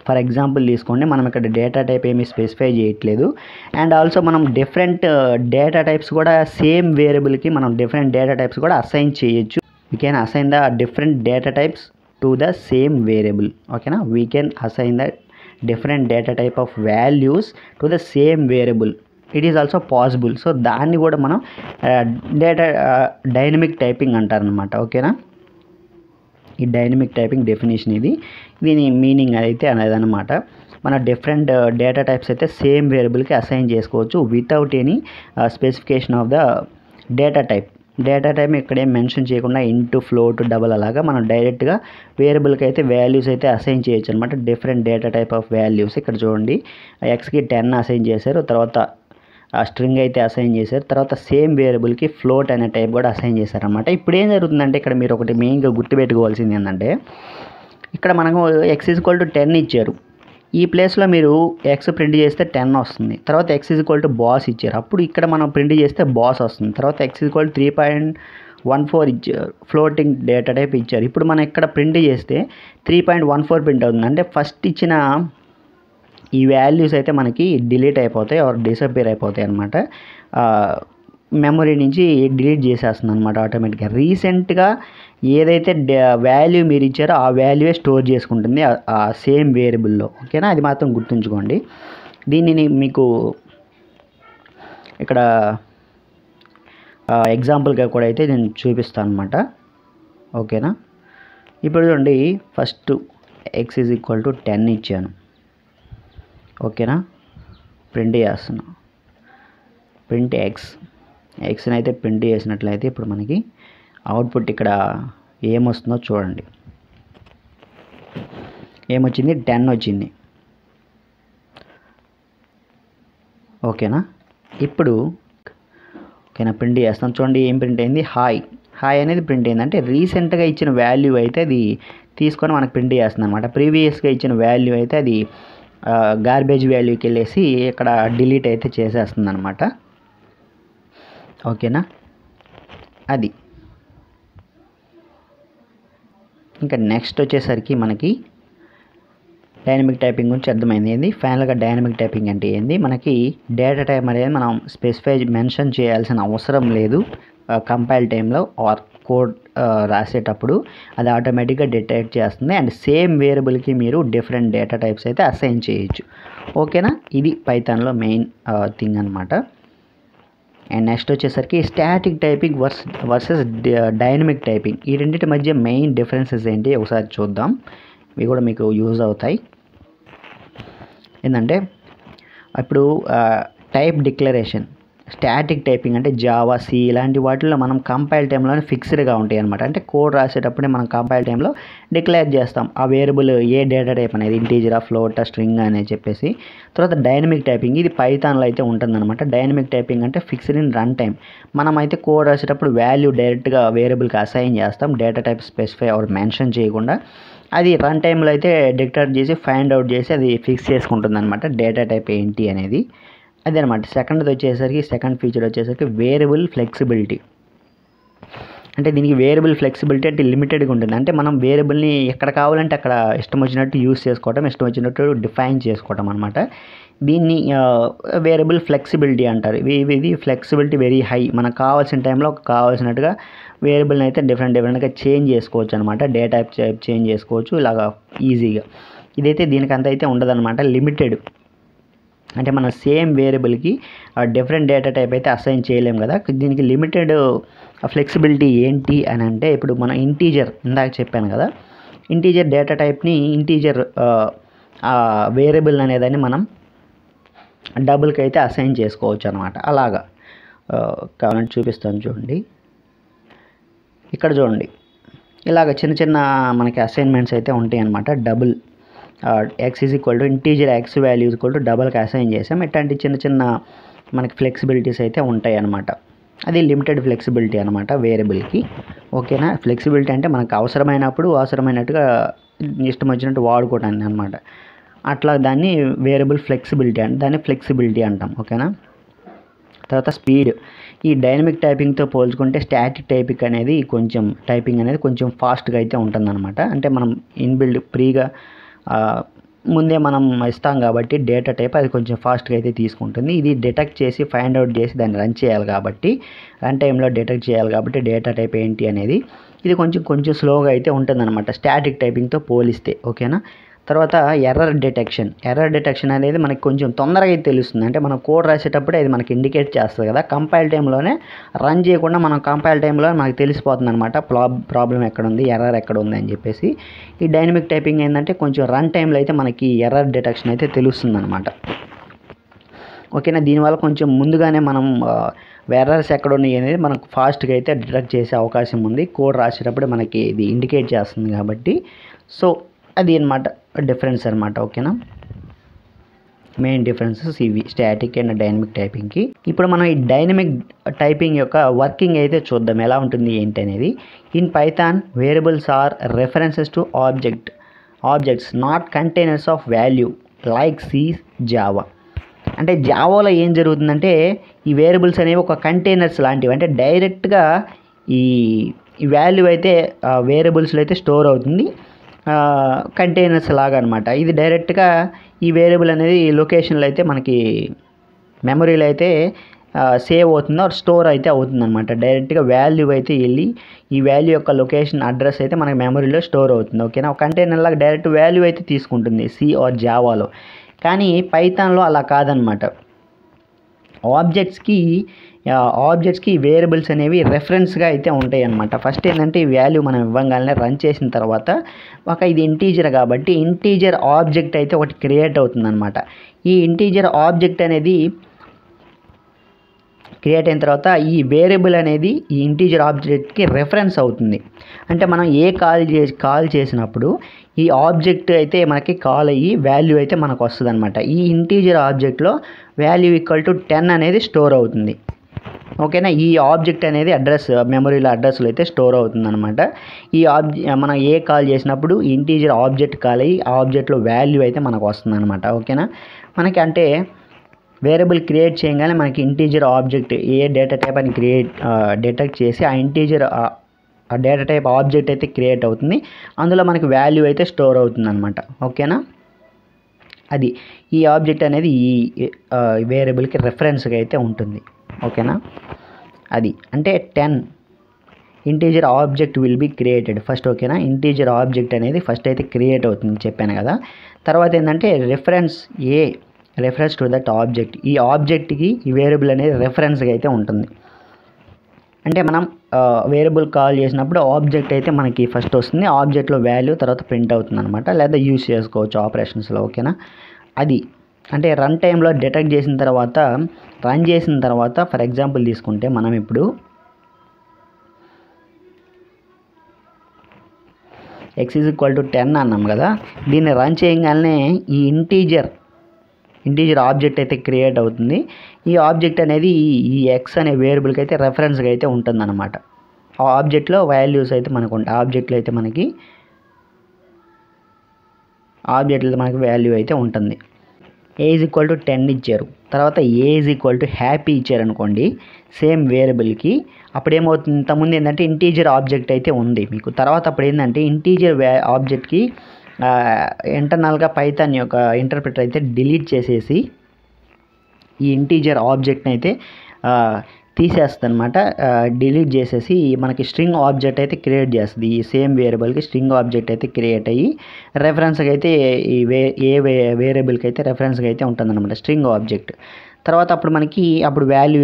ఫర్ ఎగ్జాంపుల్ తీసుకోండి, మనం ఇక్కడ డేటా టైప్ ఏమీ స్పెసిఫై చేయట్లేదు. అండ్ ఆల్సో మనం డిఫరెంట్ డేటా టైప్స్ కూడా సేమ్ వేరియబుల్కి మనం డిఫరెంట్ డేటా టైప్స్ కూడా అసైన్ చేయొచ్చు. We can assign the different data types to the same variable. ఓకేనా. We can assign the different data type of values to the same variable. It is also possible. So దాన్ని కూడా మనం dynamic typing అంటారనమాట. ఓకేనా. ఈ dynamic typing definition ఇది. దీని meaning అయితే అనేదన్నమాట. మన డిఫరెంట్ డేటా టైప్స్ అయితే సేమ్ వేరియబుల్కి అసైన్ చేసుకోవచ్చు without any specification of the data type. ఇక్కడ ఏం మెన్షన్ చేయకుండా ఇంటూ, ఫ్లోట్, డబల్ అలాగా మనం డైరెక్ట్గా వేరియబుల్కి అయితే వాల్యూస్ అయితే అసైన్ చేయొచ్చు అనమాట. Different data type of values ఇక్కడ చూడండి. ఎక్స్కి 10 అసైన్ చేశారు, తర్వాత స్ట్రింగ్ అయితే అసైన్ చేశారు, తర్వాత సేమ్ వేరియబుల్కి ఫ్లోట్ అనే టైప్ కూడా అసైన్ చేశారనమాట. ఇప్పుడు ఏం జరుగుతుందంటే ఇక్కడ మీరు ఒకటి మెయిన్గా గుర్తుపెట్టుకోవాల్సింది ఏంటంటే ఇక్కడ మనకు x = 10 ఇచ్చారు. ఈ ప్లేస్లో మీరు x ప్రింట్ చేస్తే 10 వస్తుంది. తర్వాత x = బాస్ ఇచ్చారు, అప్పుడు ఇక్కడ మనం ప్రింట్ చేస్తే బాస్ వస్తుంది. తర్వాత x = 3.14 ఇచ్చారు, ఫ్లోటింగ్ డేటా టైప్ ఇచ్చారు. ఇప్పుడు మనం ఇక్కడ ప్రింట్ చేస్తే 3.14 ప్రింట్ అవుతుంది. అంటే ఫస్ట్ ఇచ్చిన ఈ వాల్యూస్ అయితే మనకి డిలీట్ అయిపోతాయి ఆర్ డిసపియర్ అయిపోతాయి అనమాట. మెమరీ నుంచి డిలీట్ చేసేస్తుంది అనమాట ఆటోమేటిక్గా. రీసెంట్గా ఏదైతే వాల్యూ మీరు ఇచ్చారో ఆ వాల్యూయే స్టోర్ చేసుకుంటుంది ఆ సేమ్ వేరియబుల్లో. ఓకేనా. అది మాత్రం గుర్తుంచుకోండి. దీనిని మీకు ఇక్కడ ఎగ్జాంపుల్గా కూడా అయితే నేను చూపిస్తాను అనమాట. ఓకేనా. ఇప్పుడు చూడండి, ఫస్ట్ x = 10 ఇచ్చాను. ఓకేనా. ప్రింట్ చేస్తున్నా, ప్రింట్ ఎక్స్ని అయితే ప్రింట్ చేసినట్లయితే ఇప్పుడు మనకి అవుట్పుట్ ఇక్కడ ఏమొస్తుందో చూడండి. ఏమొచ్చింది? 10 వచ్చింది. ఓకేనా. ఇప్పుడు ఓకేనా ప్రింట్ చేస్తాం. చూడండి ఏం ప్రింట్ అయింది? హాయ్ అనేది ప్రింట్ అయింది. అంటే రీసెంట్గా ఇచ్చిన వాల్యూ అయితే అది తీసుకొని మనకు ప్రింట్ చేస్తుంది అనమాట. ప్రీవియస్గా ఇచ్చిన వాల్యూ అయితే అది గార్బేజ్ వాల్యూకి వెళ్ళేసి ఇక్కడ డిలీట్ అయితే చేసేస్తుంది అనమాట. ఓకేనా, అది. ఇంకా నెక్స్ట్ వచ్చేసరికి మనకి డైనమిక్ టైపింగ్ గురించి అర్థమైంది. ఏంది ఫైనల్గా డైనమిక్ టైపింగ్ అంటే ఏంది, మనకి డేటా టైప్ అనేది మనం స్పెసిఫై మెన్షన్ చేయాల్సిన అవసరం లేదు. కంపైల్ టైంలో ఆర్ కోడ్ రాసేటప్పుడు అది ఆటోమేటిక్గా డిటెక్ట్ చేస్తుంది. అండ్ సేమ్ వేరియబుల్కి మీరు డిఫరెంట్ డేటా టైప్స్ అయితే అసైన్ చేయొచ్చు. ఓకేనా, ఇది పైథాన్లో మెయిన్ థింగ్ అనమాట. అండ్ నెక్స్ట్ వచ్చేసరికి static typing versus dynamic typing, ఈ రెండింటి మధ్య మెయిన్ డిఫరెన్సెస్ ఏంటి ఒకసారి చూద్దాం. ఇవి కూడా మీకు యూజ్ అవుతాయి. ఏంటంటే ఇప్పుడు టైప్ డిక్లరేషన్, స్టాటిక్ టైపింగ్ అంటే జావా, సి ఇలాంటి వాటిల్లో మనం కంపైల్ టైంలోనే ఫిక్స్డ్గా ఉంటాయి అనమాట. అంటే కోడ్ రాసేటప్పుడే మనం కంపైల్ టైంలో డిక్లేర్ చేస్తాం ఆ వేరియబుల్ ఏ డేటా టైప్ అనేది, ఇంటీజరా, ఫ్లోటా, స్ట్రింగ్ అనేది చెప్పేసి. తర్వాత డైనమిక్ టైపింగ్, ఇది పైథాన్లో అయితే ఉంటుందన్నమాట. డైనమిక్ టైపింగ్ అంటే ఫిక్స్డ్ ఇన్ రన్ టైం. మనం అయితే కోడ్ రాసేటప్పుడు వాల్యూ డైరెక్ట్గా వేరియబుల్కి అసైన్ చేస్తాం, data type specify or mention చేయకుండా. అది రన్ టైంలో అయితే డిక్లేర్ చేసి ఫైండ్ అవుట్ చేసి అది ఫిక్స్ చేసుకుంటుంది అనమాట డేటా టైప్ ఏంటి అనేది. అదే అనమాట. సెకండ్ ఫీచర్ వచ్చేసరికి వేరియబుల్ ఫ్లెక్సిబిలిటీ. అంటే దీనికి వేరియబుల్ ఫ్లెక్సిబిలిటీ అంటే లిమిటెడ్గా ఉంటుంది. అంటే మనం వేరియబుల్ని ఎక్కడ కావాలంటే అక్కడ ఇష్టం వచ్చినట్టు యూస్ చేసుకోవటం, ఇష్టం వచ్చినట్టు డిఫైన్ చేసుకోవటం అనమాట. దీన్ని వేరియబుల్ ఫ్లెక్సిబిలిటీ అంటారు. ఇది ఫ్లెక్సిబిలిటీ వెరీ హై. మనకు కావాల్సిన టైంలో కావాల్సినట్టుగా వేరియబుల్ని అయితే డిఫరెంట్గా చేంజ్ చేసుకోవచ్చు అనమాట. డేటా టైప్ చేంజ్ చేసుకోవచ్చు ఇలాగా ఈజీగా. ఇదైతే దీనికంత అయితే ఉండదన్నమాట, లిమిటెడ్. అంటే మన సేమ్ వేరియబుల్కి డిఫరెంట్ డేటా టైప్ అయితే అసైన్ చేయలేం కదా. దీనికి లిమిటెడ్ ఫ్లెక్సిబిలిటీ ఏంటి అని అంటే, ఇప్పుడు మన ఇంటీజర్ ఇందాక చెప్పాను కదా, ఇంటీజర్ డేటా టైప్ని ఇంటీజర్ వేరియబుల్ అనేదాన్ని మనం డబుల్కి అయితే అసైన్ చేసుకోవచ్చు అనమాట. అలాగా కావాలంటే చూపిస్తాను చూడండి. ఇక్కడ చూడండి, ఇలాగ చిన్న మనకి అసైన్మెంట్స్ అయితే ఉంటాయి అనమాట. Double X is equal to integer X value is equal to డబల్కి అసైన్ చేసాం. ఇట్లాంటి చిన్న మనకి ఫ్లెక్సిబిలిటీస్ అయితే ఉంటాయి అనమాట. అది లిమిటెడ్ ఫ్లెక్సిబిలిటీ అనమాట వేరియబుల్కి. ఓకేనా, ఫ్లెక్సిబిలిటీ అంటే మనకు అవసరమైనట్టుగా ఇష్టం వచ్చినట్టు వాడుకోవటానికి అనమాట. అట్లా దాన్ని వేరియబుల్ ఫ్లెక్సిబిలిటీ అంటే దాన్ని ఫ్లెక్సిబిలిటీ అంటాం. ఓకేనా. తర్వాత స్పీడ్, ఈ డైనమిక్ టైపింగ్తో పోల్చుకుంటే స్టాటిక్ టైపింగ్ అనేది కొంచెం ఫాస్ట్గా అయితే ఉంటుందన్నమాట. అంటే మనం ఇన్బిల్డ్ ప్రీగా ముందే మనం ఇస్తాం కాబట్టి డేటా టైప్ అది కొంచెం ఫాస్ట్గా అయితే తీసుకుంటుంది. ఇది డిటెక్ట్ చేసి ఫైండ్ అవుట్ చేసి దాన్ని రన్ చేయాలి కాబట్టి, రన్ టైంలో డిటెక్ట్ చేయాలి కాబట్టి డేటా టైప్ ఏంటి అనేది ఇది కొంచెం స్లోగా అయితే ఉంటుందన్నమాట స్టాటిక్ టైపింగ్తో పోలిస్తే. ఓకేనా. తర్వాత ఎర్రర్ డిటెక్షన్ అనేది మనకి కొంచెం తొందరగా అయితే తెలుస్తుంది. అంటే మనం కోడ్ రాసేటప్పుడే అది మనకి ఇండికేట్ చేస్తుంది కదా. కంపైల్ టైంలోనే రన్ చేయకుండా మనం కంపైల్ టైంలో మనకు తెలిసిపోతుంది అనమాట ప్రాబ్లం ఎక్కడ ఉంది, ఎర్రర్ ఎక్కడ ఉంది అని చెప్పేసి. ఈ డైనమిక్ టైపింగ్ ఏంటంటే కొంచెం రన్ టైంలో అయితే మనకి ఎర్రర్ డిటెక్షన్ అయితే తెలుస్తుంది అనమాట. ఓకేనా. దీనివల్ల కొంచెం ముందుగానే మనం ఎర్రర్స్ ఎక్కడ ఉన్నాయి అనేది మనకు ఫాస్ట్గా అయితే డిటెక్ట్ చేసే అవకాశం ఉంది. కోడ్ రాసేటప్పుడు మనకి ఇది ఇండికేట్ చేస్తుంది కాబట్టి. సో అది అనమాట డిఫరెన్స్ అనమాట. ఓకేనా. మెయిన్ డిఫరెన్సెస్ ఇవి స్టాటిక్ అండ్ డైనమిక్ టైపింగ్కి. ఇప్పుడు మనం ఈ డైనమిక్ టైపింగ్ యొక్క వర్కింగ్ అయితే చూద్దాం ఎలా ఉంటుంది ఏంటి అనేది. In Python variables are references to objects not containers of value like C, Java. అంటే జావాలో ఏం జరుగుతుందంటే ఈ వేరియబుల్స్ అనేవి ఒక కంటైనర్స్ లాంటివి. అంటే డైరెక్ట్గా ఈ వాల్యూ అయితే వేరియబుల్స్లో అయితే స్టోర్ అవుతుంది కంటైనర్స్ లాగా అనమాట. ఇది డైరెక్ట్గా ఈ వేరియబుల్ అనేది లొకేషన్లో అయితే మనకి మెమరీలో అయితే సేవ్ అవుతుందో స్టోర్ అయితే అవుతుంది అనమాట. డైరెక్ట్గా వాల్యూ అయితే వెళ్ళి ఈ వాల్యూ యొక్క లొకేషన్ అడ్రస్ అయితే మనకి మెమరీలో స్టోర్ అవుతుంది. ఓకేనా. ఒక కంటైనర్ లాగా డైరెక్ట్ వాల్యూ అయితే తీసుకుంటుంది సి ఆర్ జావాలో. కానీ పైథాన్లో అలా కాదనమాట. ఆబ్జెక్ట్స్కి వేరియబుల్స్ అనేవి రెఫరెన్స్గా అయితే ఉంటాయి అన్నమాట. ఫస్ట్ ఏంటంటే ఈ వాల్యూ మనం ఇవ్వగానే రన్ చేసిన తర్వాత ఇది ఇంటీజర్ కాబట్టి ఇంటీజర్ ఆబ్జెక్ట్ అయితే ఒకటి క్రియేట్ అవుతుందన్నమాట. ఈ ఇంటీజర్ ఆబ్జెక్ట్ అనేది క్రియేట్ అయిన తర్వాత ఈ వేరియబుల్ అనేది ఈ ఇంటీజర్ ఆబ్జెక్ట్కి రెఫరెన్స్ అవుతుంది. అంటే మనం కాల్ చేసినప్పుడు ఈ ఆబ్జెక్ట్ అయితే మనకి కాల్ అయ్యి వాల్యూ అయితే మనకు వస్తుంది అనమాట. ఈ ఇంటీజర్ ఆబ్జెక్ట్లో వాల్యూ ఈక్వల్ టు 10 అనేది స్టోర్ అవుతుంది. ఓకేనా. ఈ ఆబ్జెక్ట్ అనేది మెమరీలో అడ్రస్లో అయితే స్టోర్ అవుతుందన్నమాట. మనం ఏ కాల్ చేసినప్పుడు ఇంటీజర్ ఆబ్జెక్ట్ కాల్ అయ్యి ఆ ఆబ్జెక్ట్లో వాల్యూ అయితే మనకు వస్తుందన్నమాట. ఓకేనా. మనకి అంటే వేరియబుల్ క్రియేట్ చేయగానే మనకి ఇంటీజర్ ఆబ్జెక్ట్ ఏ డేటా టైప్ అని డిటెక్ట్ చేసి ఆ ఇంటీజర్ ఆ డేటా టైప్ ఆబ్జెక్ట్ అయితే క్రియేట్ అవుతుంది. అందులో మనకి వాల్యూ అయితే స్టోర్ అవుతుందన్నమాట. ఓకేనా. అది ఈ ఆబ్జెక్ట్ అనేది ఈ వేరియబుల్కి రెఫరెన్స్గా అయితే ఉంటుంది. ఓకేనా. అది అంటే 10 integer object will be created first. ఓకేనా. ఇంటీజర్ ఆబ్జెక్ట్ అనేది ఫస్ట్ అయితే క్రియేట్ అవుతుంది చెప్పాను కదా. తర్వాత ఏంటంటే రెఫరెన్స్ టు దట్ ఆబ్జెక్ట్, ఈ ఆబ్జెక్ట్కి ఈ వేరియబుల్ అనేది రెఫరెన్స్గా అయితే ఉంటుంది. అంటే మనం వేరియబుల్ కాల్ చేసినప్పుడు ఆబ్జెక్ట్ అయితే మనకి ఫస్ట్ వస్తుంది, ఆబ్జెక్ట్లో వాల్యూ తర్వాత ప్రింట్ అవుతుంది అనమాట, లేదా యూస్ చేసుకోవచ్చు ఆపరేషన్స్లో. ఓకేనా. అది అంటే రన్ టైంలో డిటెక్ట్ చేసిన తర్వాత రన్ చేసిన తర్వాత ఫర్ ఎగ్జాంపుల్ తీసుకుంటే మనం ఇప్పుడు x = 10 అన్నాం కదా. దీన్ని రన్ చేయగానే ఈ ఇంటీజర్ ఆబ్జెక్ట్ అయితే క్రియేట్ అవుతుంది. ఈ ఆబ్జెక్ట్ అనేది ఈ ఎక్స్ అనే వేరియబుల్కి అయితే రెఫరెన్స్గా అయితే ఉంటుందన్నమాట. ఆ ఆబ్జెక్ట్లో వాల్యూస్ అయితే మనకు ఉంటాయి. ఆబ్జెక్ట్లో మనకి వాల్యూ అయితే ఉంటుంది. a = 10 ఇచ్చారు, తర్వాత a = హ్యాపీ ఇచ్చారు అనుకోండి సేమ్ వేరియబుల్కి. అప్పుడు ఏమవుతుంది, ఇంతకుముందు ఏంటంటే ఇంటీజర్ ఆబ్జెక్ట్ అయితే ఉంది మీకు, తర్వాత అప్పుడు ఏంటంటే ఇంటీజర్ ఆబ్జెక్ట్కి ఇంటర్నల్గా పైథాన్ యొక్క ఇంటర్ప్రిటర్ అయితే డిలీట్ చేసేసి ఈ ఇంటీజర్ ఆబ్జెక్ట్ని అయితే తీసేస్తుంది అనమాట. డిలీట్ చేసేసి మనకి స్ట్రింగ్ ఆబ్జెక్ట్ అయితే క్రియేట్ చేస్తుంది. ఈ సేమ్ వేరియబుల్కి స్ట్రింగ్ ఆబ్జెక్ట్ అయితే క్రియేట్ అయ్యి రెఫరెన్స్గా అయితే ఏ వేరియబుల్కి అయితే రెఫరెన్స్గా అయితే ఉంటుందన్నమాట స్ట్రింగ్ ఆబ్జెక్ట్. తర్వాత అప్పుడు మనకి వాల్యూ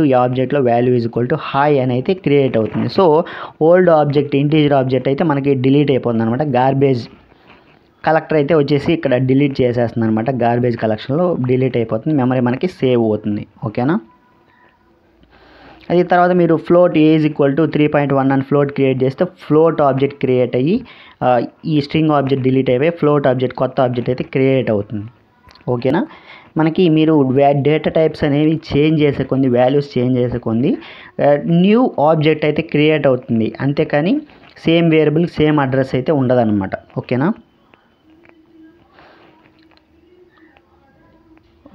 ఈ ఆబ్జెక్ట్లో వాల్యూ హాయ్ అని అయితే క్రియేట్ అవుతుంది. So old object integer object అయితే మనకి డిలీట్ అయిపోతుంది అనమాట. గార్బేజ్ కలెక్టర్ అయితే వచ్చేసి ఇక్కడ డిలీట్ చేసేస్తుంది అనమాట. గార్బేజ్ కలెక్షన్లో డిలీట్ అయిపోతుంది, మెమరీ మనకి సేవ్ అవుతుంది. ఓకేనా. అది తర్వాత మీరు ఫ్లోట్ a = 3.1 అని ఫ్లోట్ క్రియేట్ చేస్తే ఫ్లోట్ ఆబ్జెక్ట్ క్రియేట్ అయ్యి ఈ స్ట్రింగ్ ఆబ్జెక్ట్ డిలీట్ అయిపోయి ఫ్లోట్ ఆబ్జెక్ట్ కొత్త ఆబ్జెక్ట్ అయితే క్రియేట్ అవుతుంది. ఓకేనా. మనకి మీరు డేటా టైప్స్ అనేవి చేంజ్ చేసే కొంది, వాల్యూస్ చేంజ్ చేసే కొంది న్యూ ఆబ్జెక్ట్ అయితే క్రియేట్ అవుతుంది, అంతేకాని సేమ్ వేరియబుల్ సేమ్ అడ్రస్ అయితే ఉండదన్నమాట.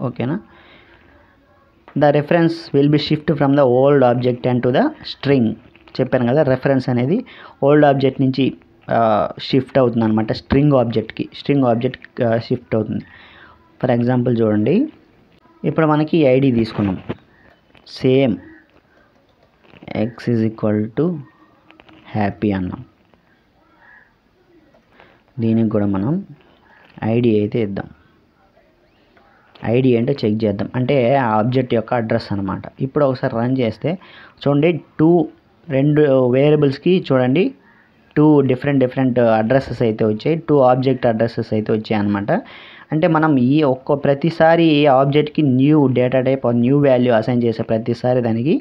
ఓకేనా. The reference will be shift from the old object and to the string. చెప్పాను కదా, రెఫరెన్స్ అనేది ఓల్డ్ ఆబ్జెక్ట్ నుంచి షిఫ్ట్ అవుతుంది అనమాట స్ట్రింగ్ ఆబ్జెక్ట్ షిఫ్ట్ అవుతుంది. ఫర్ ఎగ్జాంపుల్ చూడండి, ఇప్పుడు మనకి ఐడి తీసుకున్నాం, సేమ్ x = హ్యాపీ అన్నాం. దీనికి కూడా మనం ఐడి అయితే ఇద్దాం. ఐడి అంటే చెక్ చేద్దాం, అంటే ఆ ఆబ్జెక్ట్ యొక్క అడ్రస్ అనమాట. ఇప్పుడు ఒకసారి రన్ చేస్తే చూడండి, రెండు వేరియబుల్స్కి చూడండి 2 డిఫరెంట్ అడ్రస్సెస్ అయితే వచ్చాయి, 2 ఆబ్జెక్ట్ అడ్రస్సెస్ అయితే వచ్చాయి అనమాట. అంటే మనం ఈ ప్రతిసారి ఆబ్జెక్ట్కి new data type new value assign చేసే ప్రతిసారి దానికి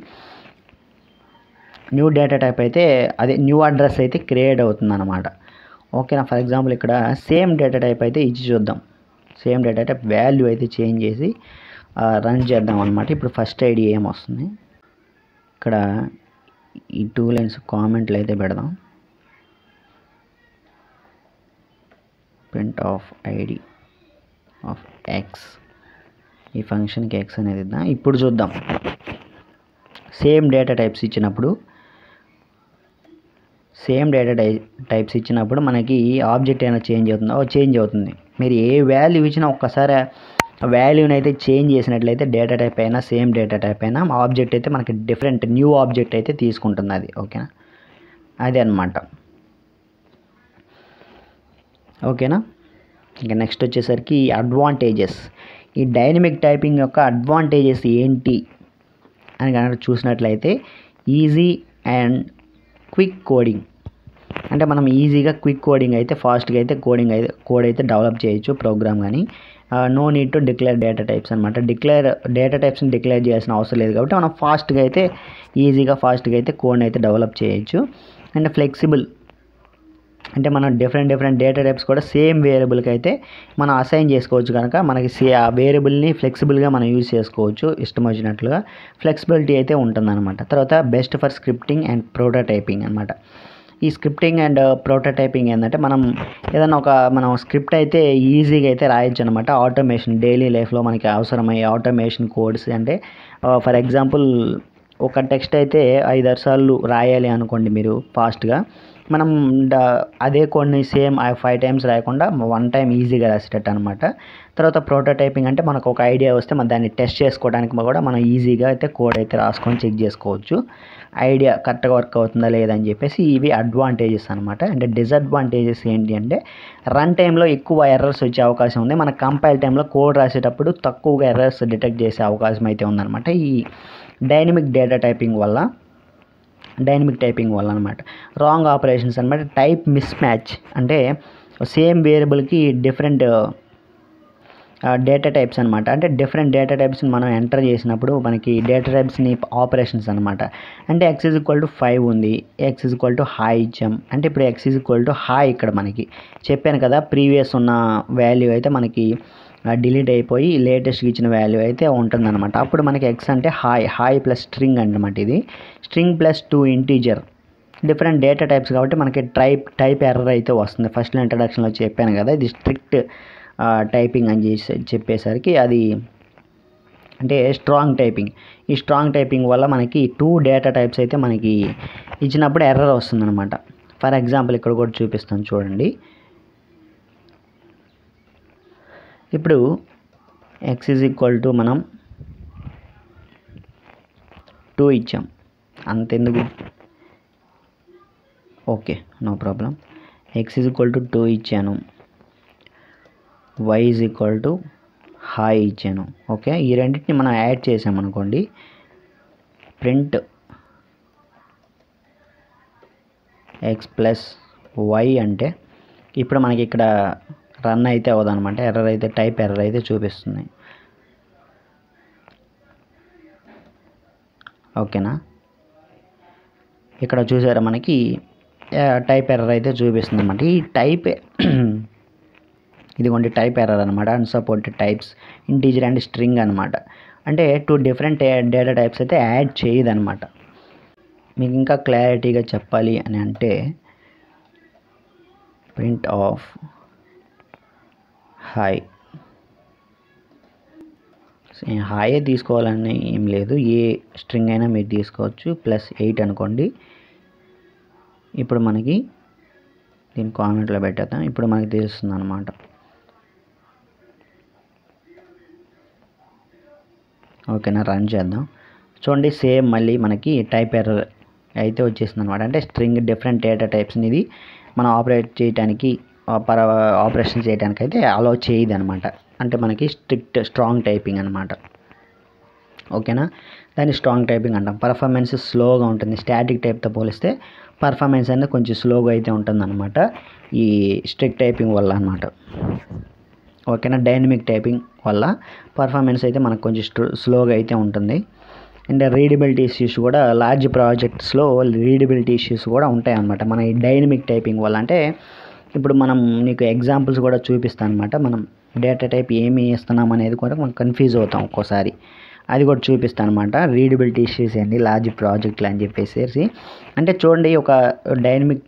న్యూ డేటా టైప్ అయితే అదే న్యూ అడ్రస్ అయితే క్రియేట్ అవుతుంది అనమాట. ఓకేనా. ఫర్ ఎగ్జాంపుల్ ఇక్కడ సేమ్ డేటా టైప్ అయితే ఇచ్చి చూద్దాం. సేమ్ డేటా టైప్ వాల్యూ అయితే చేంజ్ చేసి రన్ చేద్దాం అనమాట. ఇప్పుడు ఫస్ట్ ఐడి ఏమొస్తుంది, ఇక్కడ ఈ 2 లైన్స్ కామెంట్లు అయితే పెడదాం. Print of ID of X, ఈ ఫంక్షన్కి ఎక్స్ అనేది ఇద్దాం. ఇప్పుడు చూద్దాం, సేమ్ డేటా టైప్స్ ఇచ్చినప్పుడు మనకి ఆబ్జెక్ట్ అయినా చేంజ్ అవుతుందో చేంజ్ అవుతుంది. మీరు ఏ వాల్యూ ఇచ్చినా ఒక్కసారి వాల్యూని అయితే చేంజ్ చేసినట్లయితే డేటా టైప్ అయినా సేమ్ డేటా టైప్ అయినా ఆబ్జెక్ట్ అయితే మనకి డిఫరెంట్ న్యూ ఆబ్జెక్ట్ అయితే తీసుకుంటుంది అది. ఓకేనా. అదే అనమాట. ఓకేనా. ఇంకా నెక్స్ట్ వచ్చేసరికి అడ్వాంటేజెస్. ఈ డైనమిక్ టైపింగ్ యొక్క అడ్వాంటేజెస్ ఏంటి అని కనుక చూసినట్లయితే ఈజీ అండ్ క్విక్ కోడింగ్. అంటే మనం ఈజీగా క్విక్ కోడింగ్ అయితే ఫాస్ట్గా అయితే కోడ్ అయితే డెవలప్ చేయొచ్చు ప్రోగ్రామ్. కానీ no need to declare data types అనమాట. డేటా టైప్స్ని డిక్లేర్ చేయాల్సిన అవసరం లేదు కాబట్టి మనం ఫాస్ట్గా అయితే కోడ్ని అయితే డెవలప్ చేయొచ్చు. అండ్ ఫ్లెక్సిబుల్ అంటే మనం డిఫరెంట్ డేటా టైప్స్ కూడా సేమ్ వేరియబుల్కి అయితే మనం అసైన్ చేసుకోవచ్చు కనుక మనకి ఆ వేరియబుల్ని ఫ్లెక్సిబుల్గా మనం యూజ్ చేసుకోవచ్చు ఇష్టం వచ్చినట్లుగా ఫ్లెక్సిబిలిటీ అయితే ఉంటుందన్నమాట. తర్వాత best for scripting and prototyping అనమాట. ఈ స్క్రిప్టింగ్ అండ్ ప్రోటోటైపింగ్ ఏంటంటే మనం ఏదైనా మనం స్క్రిప్ట్ అయితే ఈజీగా అయితే రాయొచ్చు అనమాట. ఆటోమేషన్ డైలీ లైఫ్లో మనకి అవసరమయ్యే ఆటోమేషన్ కోడ్స్ అంటే ఫర్ ఎగ్జాంపుల్ ఒక టెక్స్ట్ అయితే 5-6 సార్లు రాయాలి అనుకోండి మీరు ఫాస్ట్గా, మనం అదే కోడ్ని సేమ్ 5 టైమ్స్ రాయకుండా 1 టైం ఈజీగా రాసేటట్టు అనమాట. తర్వాత ప్రోటోటైపింగ్ అంటే మనకు ఒక ఐడియా వస్తే మనం దాన్ని టెస్ట్ చేసుకోవడానికి కూడా మనం ఈజీగా అయితే కోడ్ అయితే రాసుకొని చెక్ చేసుకోవచ్చు ఐడియా కరెక్ట్గా వర్క్ అవుతుందా లేదని చెప్పేసి. ఇవి అడ్వాంటేజెస్ అనమాట. అంటే డిసడ్వాంటేజెస్ ఏంటి అంటే రన్ టైంలో ఎక్కువ ఎర్రర్స్ వచ్చే అవకాశం ఉంది. మన కంపైల్ టైంలో కోడ్ రాసేటప్పుడు తక్కువగా ఎర్రర్స్ డిటెక్ట్ చేసే అవకాశం అయితే ఉందన్నమాట ఈ డైనమిక్ టైపింగ్ వల్ల అనమాట. రాంగ్ ఆపరేషన్స్ అనమాట. టైప్ మిస్ మ్యాచ్ అంటే సేమ్ వేరియబుల్కి డిఫరెంట్ డేటా టైప్స్ అనమాట. అంటే డిఫరెంట్ డేటా టైప్స్ని మనం ఎంటర్ చేసినప్పుడు మనకి డేటా టైప్స్ని ఆపరేషన్స్ అనమాట. అంటే x = 5 ఉంది, x = హాయ్ ఇచ్చాం అంటే ఇప్పుడు x = హాయ్ ఇక్కడ మనకి చెప్పాను కదా, ప్రీవియస్ ఉన్న వాల్యూ అయితే మనకి డిలీట్ అయిపోయి లేటెస్ట్గా ఇచ్చిన వాల్యూ అయితే ఉంటుందన్నమాట. అప్పుడు మనకి x అంటే హాయ్ ప్లస్ స్ట్రింగ్ అనమాట. ఇది string plus 2 integer different data types కాబట్టి మనకి టైప్ ఎర్రర్ అయితే వస్తుంది. ఫస్ట్ ఇంట్రడక్షన్లో చెప్పాను కదా, ఇది స్ట్రిక్ట్ టైపింగ్ అని చెప్పేసరికి అది అంటే స్ట్రాంగ్ టైపింగ్. ఈ స్ట్రాంగ్ టైపింగ్ వల్ల మనకి 2 డేటా టైప్స్ అయితే మనకి ఇచ్చినప్పుడు ఎర్రర్ వస్తుందన్నమాట. ఫర్ ఎగ్జాంపుల్ ఇక్కడ కూడా చూపిస్తాను చూడండి. ఇప్పుడు x = మనం 2 ఇచ్చాం అంతెందుకు, ఓకే నో ప్రాబ్లం. x = 2 ఇచ్చాను, y = హాయ్ ఇచ్చాను. ఓకే, ఈ రెండింటిని మనం యాడ్ చేసామనుకోండి, ప్రింట్ x + y అంటే ఇప్పుడు మనకి ఇక్కడ రన్ అయితే అవ్వదన్నమాట. ఎర్రర్ అయితే టైప్ ఎర్రర్ అయితే చూపిస్తుంది. ఓకేనా, ఇక్కడ చూసారా మనకి టైప్ ఎర్రర్ అయితే చూపిస్తుంది అనమాట. ఈ టైప్ ఇదిగోండి టైప్ ఎర్రర్ అనమాట. Unsupported types integer and string అనమాట. అంటే 2 డిఫరెంట్ డేటా టైప్స్ అయితే యాడ్ చేయదనమాట. మీకు ఇంకా క్లారిటీగా చెప్పాలి అని అంటే ప్రింట్ ఆఫ్ హాయ్ హాయే తీసుకోవాలని ఏం లేదు, ఏ స్ట్రింగ్ అయినా మీరు తీసుకోవచ్చు. +8 అనుకోండి. ఇప్పుడు మనకి దీన్ని కామెంట్లో పెట్టేద్దాం. ఇప్పుడు మనకి తెలుస్తుంది అనమాట. ఓకేనా, రన్ చేద్దాం. చూడండి సేమ్ మళ్ళీ మనకి టైప్ ఎర్రర్ అయితే వచ్చేసింది అనమాట. అంటే స్ట్రింగ్ డిఫరెంట్ డేటా టైప్స్ని ఇది మనం ఆపరేట్ చేయడానికి ఆపరేషన్ చేయడానికి అయితే అలౌ చేయదు అనమాట. అంటే మనకి స్ట్రాంగ్ టైపింగ్ అనమాట. ఓకేనా, దాన్ని స్ట్రాంగ్ టైపింగ్ అంటాం. పర్ఫార్మెన్స్ స్లోగా ఉంటుంది. స్టాటిక్ టైప్తో పోలిస్తే పర్ఫార్మెన్స్ అనేది కొంచెం స్లోగా అయితే ఉంటుందన్నమాట ఈ స్ట్రిక్ట్ టైపింగ్ వల్ల అనమాట. ఓకేనా, డైనమిక్ టైపింగ్ వల్ల పర్ఫార్మెన్స్ అయితే మనకు కొంచెం స్లోగా అయితే ఉంటుంది. అండ్ రీడబిలిటీ ఇష్యూస్ కూడా లార్జ్ ప్రాజెక్ట్స్లో రీడబిలిటీ ఇష్యూస్ కూడా ఉంటాయి అన్నమాట మన ఈ డైనమిక్ టైపింగ్ వల్ల. అంటే ఇప్పుడు మనం నీకు ఎగ్జాంపుల్స్ కూడా చూపిస్తాను అనమాట. మనం డేటా టైప్ ఏమి ఇస్తున్నాం అనేది కూడా మనం కన్ఫ్యూజ్ అవుతాం ఒక్కోసారి, అది కూడా చూపిస్తాను అనమాట. రీడబిలిటీ ఇష్యూస్ ఏంటి లార్జ్ ప్రాజెక్టులు అని చెప్పేసి. అంటే చూడండి ఒక డైనమిక్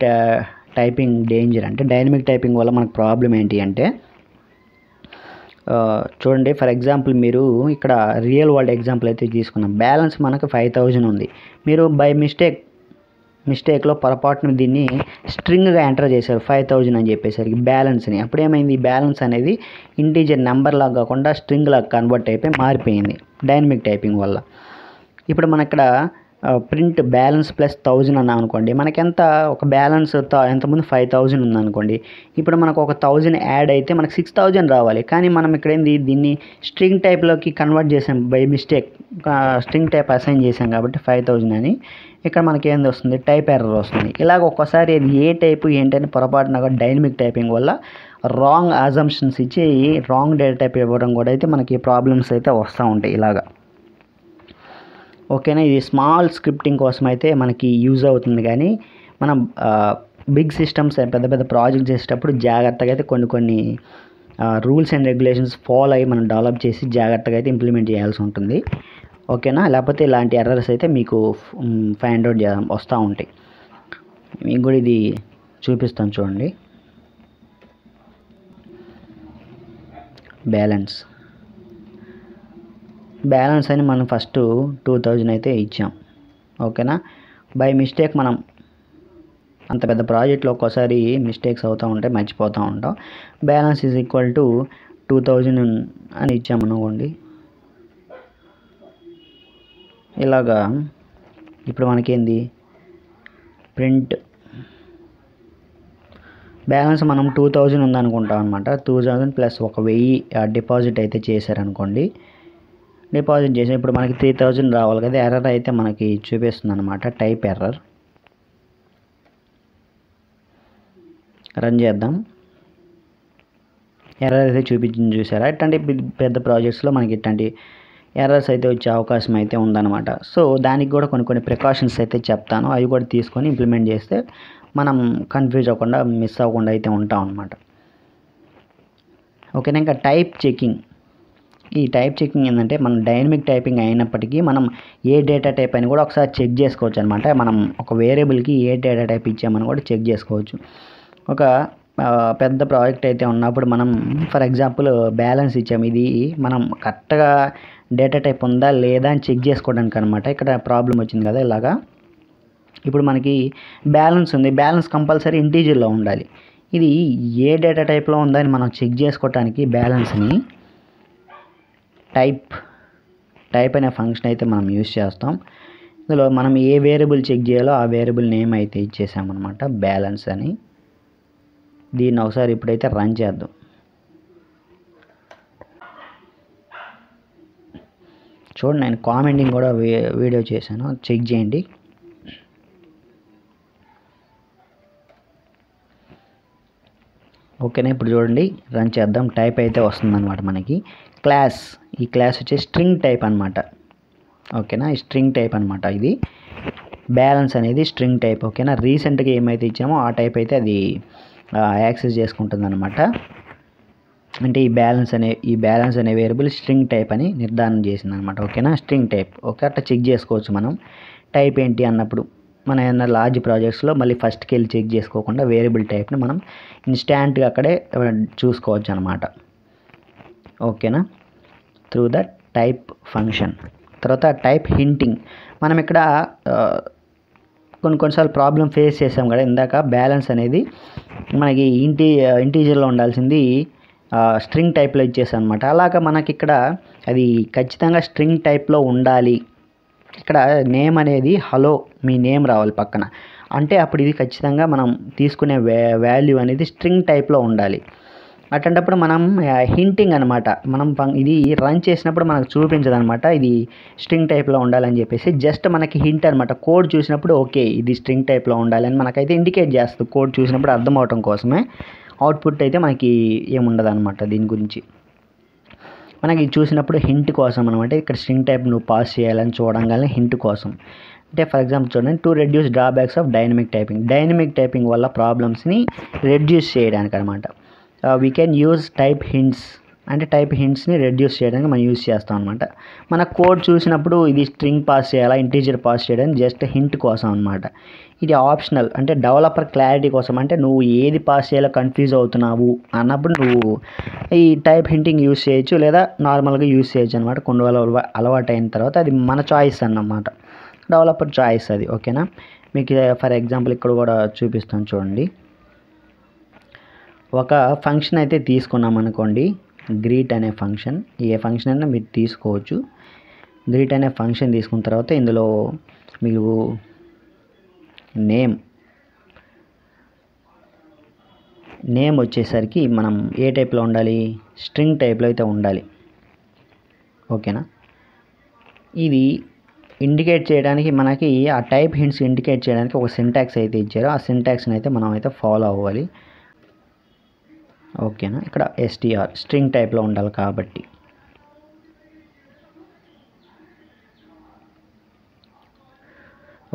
టైపింగ్ డేంజర్ అంటే డైనమిక్ టైపింగ్ వల్ల మనకు ప్రాబ్లం ఏంటి అంటే చూడండి ఫర్ ఎగ్జాంపుల్ మీరు ఇక్కడ రియల్ వరల్డ్ ఎగ్జాంపుల్ అయితే తీసుకున్నాం. బ్యాలెన్స్ మనకు 5000 ఉంది. మీరు బై మిస్టేక్లో పొరపాటున దీన్ని స్ట్రింగ్గా ఎంటర్ చేశారు 5000 అని చెప్పేసరికి బ్యాలెన్స్ని. అప్పుడు ఏమైంది, ఈ బ్యాలెన్స్ అనేది ఇంటీజర్ నెంబర్ లాగా కాకుండా స్ట్రింగ్ లాగా కన్వర్ట్ అయిపోయి మారిపోయింది డైనమిక్ టైపింగ్ వల్ల. ఇప్పుడు మన ఇక్కడ ప్రింట్ బ్యాలెన్స్ +1000 అన్నాం అనుకోండి, మనకి ఎంత ఒక బ్యాలెన్స్ ఎంతమంది 5000 ఉందనుకోండి. ఇప్పుడు మనకు ఒక 1000 యాడ్ అయితే మనకు 6000 రావాలి. కానీ మనం ఇక్కడ ఏంది దీన్ని స్ట్రింగ్ టైప్లోకి కన్వర్ట్ చేసాం by mistake. String type assign చేసాం కాబట్టి 5000 అని. ఇక్కడ మనకి ఏంది వస్తుంది, టైప్ ఎర్రర్ వస్తుంది. ఇలాగ ఒక్కోసారి అది ఏ టైపు ఏంటని పొరపాటున డైనమిక్ టైపింగ్ వల్ల రాంగ్ అజంప్షన్స్ ఇచ్చి రాంగ్ డేటా టైప్ ఇవ్వడం కూడా అయితే మనకి ప్రాబ్లమ్స్ అయితే వస్తూ ఉంటాయి ఇలాగా. ఓకేనా, ఇది స్మాల్ స్క్రిప్టింగ్ కోసం అయితే మనకి యూజ్ అవుతుంది. కానీ మనం బిగ్ సిస్టమ్స్ పెద్ద పెద్ద ప్రాజెక్ట్ చేసేటప్పుడు జాగ్రత్తగా అయితే కొన్ని రూల్స్ అండ్ రెగ్యులేషన్స్ ఫాలో అయ్యి మనం డెవలప్ చేసి జాగ్రత్తగా అయితే ఇంప్లిమెంట్ చేయాల్సి ఉంటుంది. ఓకేనా, లేకపోతే ఇలాంటి ఎర్రర్స్ అయితే మీకు ఫైండ్ అవుట్ వస్తూ ఉంటాయి. మీకు కూడా ఇది చూపిస్తాను చూడండి. బ్యాలెన్స్ అని మనం ఫస్ట్ 2000 అయితే ఇచ్చాం. ఓకేనా, బై మిస్టేక్ మనం అంత పెద్ద ప్రాజెక్ట్లో ఒక్కోసారి మిస్టేక్స్ అవుతూ ఉంటాయి, మర్చిపోతూ ఉంటాం. బ్యాలెన్స్ ఈజ్ ఈక్వల్ టు 2000 అని ఇచ్చామనుకోండి. ఇలాగా ఇప్పుడు మనకేంది ప్రింట్ బ్యాలెన్స్ మనం 2000 ఉందనుకుంటాం అనమాట. 2000 ప్లస్ 1000 డిపాజిట్ అయితే చేశారనుకోండి. డిపాజిట్ చేసి ఇప్పుడు మనకి 3000 రావాలి కదా. ఎర్రర్ అయితే మనకి చూపిస్తుంది అనమాట, టైప్ ఎర్రర్. రన్ చేద్దాం. ఎర్రర్ అయితే చూపించింది చూసారా. ఇట్లాంటి పెద్ద ప్రాజెక్ట్స్లో మనకి ఇట్లాంటి ఎర్రర్స్ అయితే వచ్చే అవకాశం అయితే ఉందన్నమాట. సో దానికి కూడా కొన్ని ప్రికాషన్స్ అయితే చెప్తాను, అవి కూడా తీసుకొని ఇంప్లిమెంట్ చేస్తే మనం కన్ఫ్యూజ్ అవ్వకుండా మిస్ అవ్వకుండా అయితే ఉంటాం అనమాట. ఓకేనా, ఇంకా టైప్ చెకింగ్. ఈ టైప్ చెకింగ్ ఏంటంటే మనం డైనమిక్ టైపింగ్ అయినప్పటికీ మనం ఏ డేటా టైప్ అని కూడా ఒకసారి చెక్ చేసుకోవచ్చు అనమాట. మనం ఒక వేరియబుల్కి ఏ డేటా టైప్ ఇచ్చామని కూడా చెక్ చేసుకోవచ్చు. ఒక పెద్ద ప్రాజెక్ట్ అయితే ఉన్నప్పుడు మనం ఫర్ ఎగ్జాంపుల్ బ్యాలెన్స్ ఇచ్చాము, ఇది మనం కరెక్ట్గా డేటా టైప్ ఉందా లేదా అని చెక్ చేసుకోవడానికి అనమాట. ఇక్కడ ప్రాబ్లం వచ్చింది కదా ఇలాగా. ఇప్పుడు మనకి బ్యాలెన్స్ ఉంది, బ్యాలెన్స్ కంపల్సరీ ఇంటీజర్లో ఉండాలి. ఇది ఏ డేటా టైప్లో ఉందా అని మనం చెక్ చేసుకోవడానికి బ్యాలెన్స్ని టైప్ అనే ఫంక్షన్ అయితే మనం యూజ్ చేస్తాం. ఇందులో మనం ఏ వేరియబుల్ చెక్ చేయాలో ఆ వేరియబుల్ నేమ్ అయితే ఇచ్చేసామన్నమాట, బ్యాలెన్స్ అని. దీన్ని ఒకసారి ఇప్పుడైతే రన్ చేద్దాం. చూడండి, నేను కామెంటింగ్ కూడా వీడియో చేశాను, చెక్ చేయండి. ఓకేనా, ఇప్పుడు చూడండి రన్ చేద్దాం. టైప్ అయితే వస్తుందన్నమాట మనకి. ఈ క్లాస్ వచ్చి స్ట్రింగ్ టైప్ అనమాట. ఓకేనా, స్ట్రింగ్ టైప్ అనమాట ఇది. బ్యాలెన్స్ అనేది స్ట్రింగ్ టైప్. ఓకేనా, రీసెంట్గా ఏమైతే ఇచ్చామో ఆ టైప్ అయితే అది యాక్సెస్ చేసుకుంటుంది అనమాట. అంటే ఈ బ్యాలెన్స్ అనే వేరియబుల్ స్ట్రింగ్ టైప్ అని నిర్ధారణ చేసింది అనమాట. ఓకేనా, స్ట్రింగ్ టైప్. ఓకే, అట్లా చెక్ చేసుకోవచ్చు మనం టైప్ ఏంటి అన్నప్పుడు. మన ఏదైనా లార్జ్ ప్రాజెక్ట్స్లో మళ్ళీ ఫస్ట్కి వెళ్ళి చెక్ చేసుకోకుండా వేరియబుల్ టైప్ని మనం ఇన్స్టాంట్గా అక్కడే చూసుకోవచ్చు అనమాట. ఓకేనా, త్రూ ద టైప్ ఫంక్షన్. తర్వాత టైప్ హింటింగ్. మనం ఇక్కడ కొన్నిసార్లు ప్రాబ్లం ఫేస్ చేసాం కదా ఇందాక. బ్యాలెన్స్ అనేది మనకి ఇంటీజర్లో ఉండాల్సింది స్ట్రింగ్ టైప్లో ఇచ్చేసాం అనమాట. అలాగా మనకి ఇక్కడ అది ఖచ్చితంగా స్ట్రింగ్ టైప్లో ఉండాలి. ఇక్కడ నేమ్ అనేది హలో మీ నేమ్ రావాలి పక్కన. అంటే అప్పుడు ఇది ఖచ్చితంగా మనం తీసుకునే వాల్యూ అనేది స్ట్రింగ్ టైప్లో ఉండాలి. అట్లాంటప్పుడు మనం హింటింగ్ అనమాట. మనం ఇది రన్ చేసినప్పుడు మనకు చూపించదు అనమాట ఇది స్ట్రింగ్ టైప్లో ఉండాలని చెప్పేసి. జస్ట్ మనకి హింట్ అనమాట. కోడ్ చూసినప్పుడు ఓకే ఇది స్ట్రింగ్ టైప్లో ఉండాలని మనకైతే ఇండికేట్ చేస్తుంది. కోడ్ చూసినప్పుడు అర్థం అవటం కోసమే. అవుట్పుట్ అయితే మనకి ఏముండదు అనమాట దీని గురించి. మనకి చూసినప్పుడు హింట్ కోసం అనమాట. ఇక్కడ స్ట్రింగ్ టైప్ నువ్వు పాస్ చేయాలని చూడంగానే హింట్ కోసం. అంటే ఫర్ ఎగ్జాంపుల్ చూడండి, to reduce drawbacks of dynamic typing వల్ల ప్రాబ్లమ్స్ని రెడ్యూస్ చేయడానికి అనమాట. వీ కెన్ యూజ్ టైప్ హింట్స్ని రెడ్యూస్ చేయడానికి మనం యూజ్ చేస్తాం అనమాట. మన కోడ్ చూసినప్పుడు ఇది స్ట్రింగ్ పాస్ చేయాలా ఇంటీజర్ పాస్ చేయడానికి జస్ట్ హింట్ కోసం అనమాట. ఇది ఆప్షనల్, అంటే డెవలపర్ క్లారిటీ కోసం. అంటే నువ్వు ఏది పాస్ చేయాలో కన్ఫ్యూజ్ అవుతున్నావు అన్నప్పుడు నువ్వు ఈ టైప్ హింటింగ్ యూజ్ చేయొచ్చు, లేదా నార్మల్గా యూజ్ చేయొచ్చు అనమాట. కొన్ని రోజులు అలవాటు అయిన తర్వాత అది మన చాయిస్ అన్నమాట, డెవలపర్ చాయిస్ అది. ఓకేనా, మీకు ఫర్ ఎగ్జాంపుల్ ఇక్కడ కూడా చూపిస్తాను చూడండి. ఒక ఫంక్షన్ అయితే తీసుకున్నాం అనుకోండి, గ్రీట్ అనే ఫంక్షన్. ఏ ఫంక్షన్ అయినా మీరు తీసుకోవచ్చు. గ్రీట్ అనే ఫంక్షన్ తీసుకున్న తర్వాత ఇందులో మీరు నేమ్ వచ్చేసరికి మనం ఏ టైప్లో ఉండాలి, స్ట్రింగ్ టైప్లో అయితే ఉండాలి. ఓకేనా, ఇది ఇండికేట్ చేయడానికి మనకి ఆ టైప్ హింట్స్ ఇండికేట్ చేయడానికి ఒక సింటాక్స్ అయితే ఇచ్చారు. ఆ సింటాక్స్ని అయితే మనం అయితే ఫాలో అవ్వాలి. ఓకేనా, ఇక్కడ str స్ట్రింగ్ టైప్లో ఉండాలి కాబట్టి.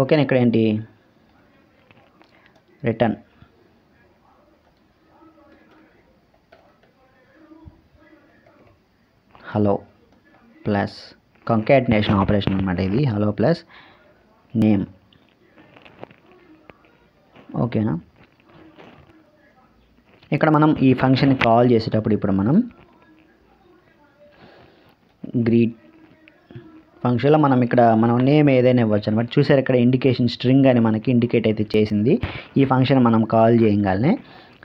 ఓకేనా, ఇక్కడ ఏంటి return hello plus concatenation operation అనమాట ఇది. Hello plus name. ఓకేనా. ఇక్కడ మనం ఈ ఫంక్షన్ కాల్ చేసేటప్పుడు ఇప్పుడు మనం గ్రీట్ ఫంక్షన్లో మనం ఇక్కడ మనం నేమ్ ఏదైనా ఇవ్వచ్చు అనమాట. చూసారు ఇక్కడ ఇండికేషన్ స్ట్రింగ్ అని మనకి ఇండికేట్ అయితే చేసింది ఈ ఫంక్షన్ మనం కాల్ చేయగానే.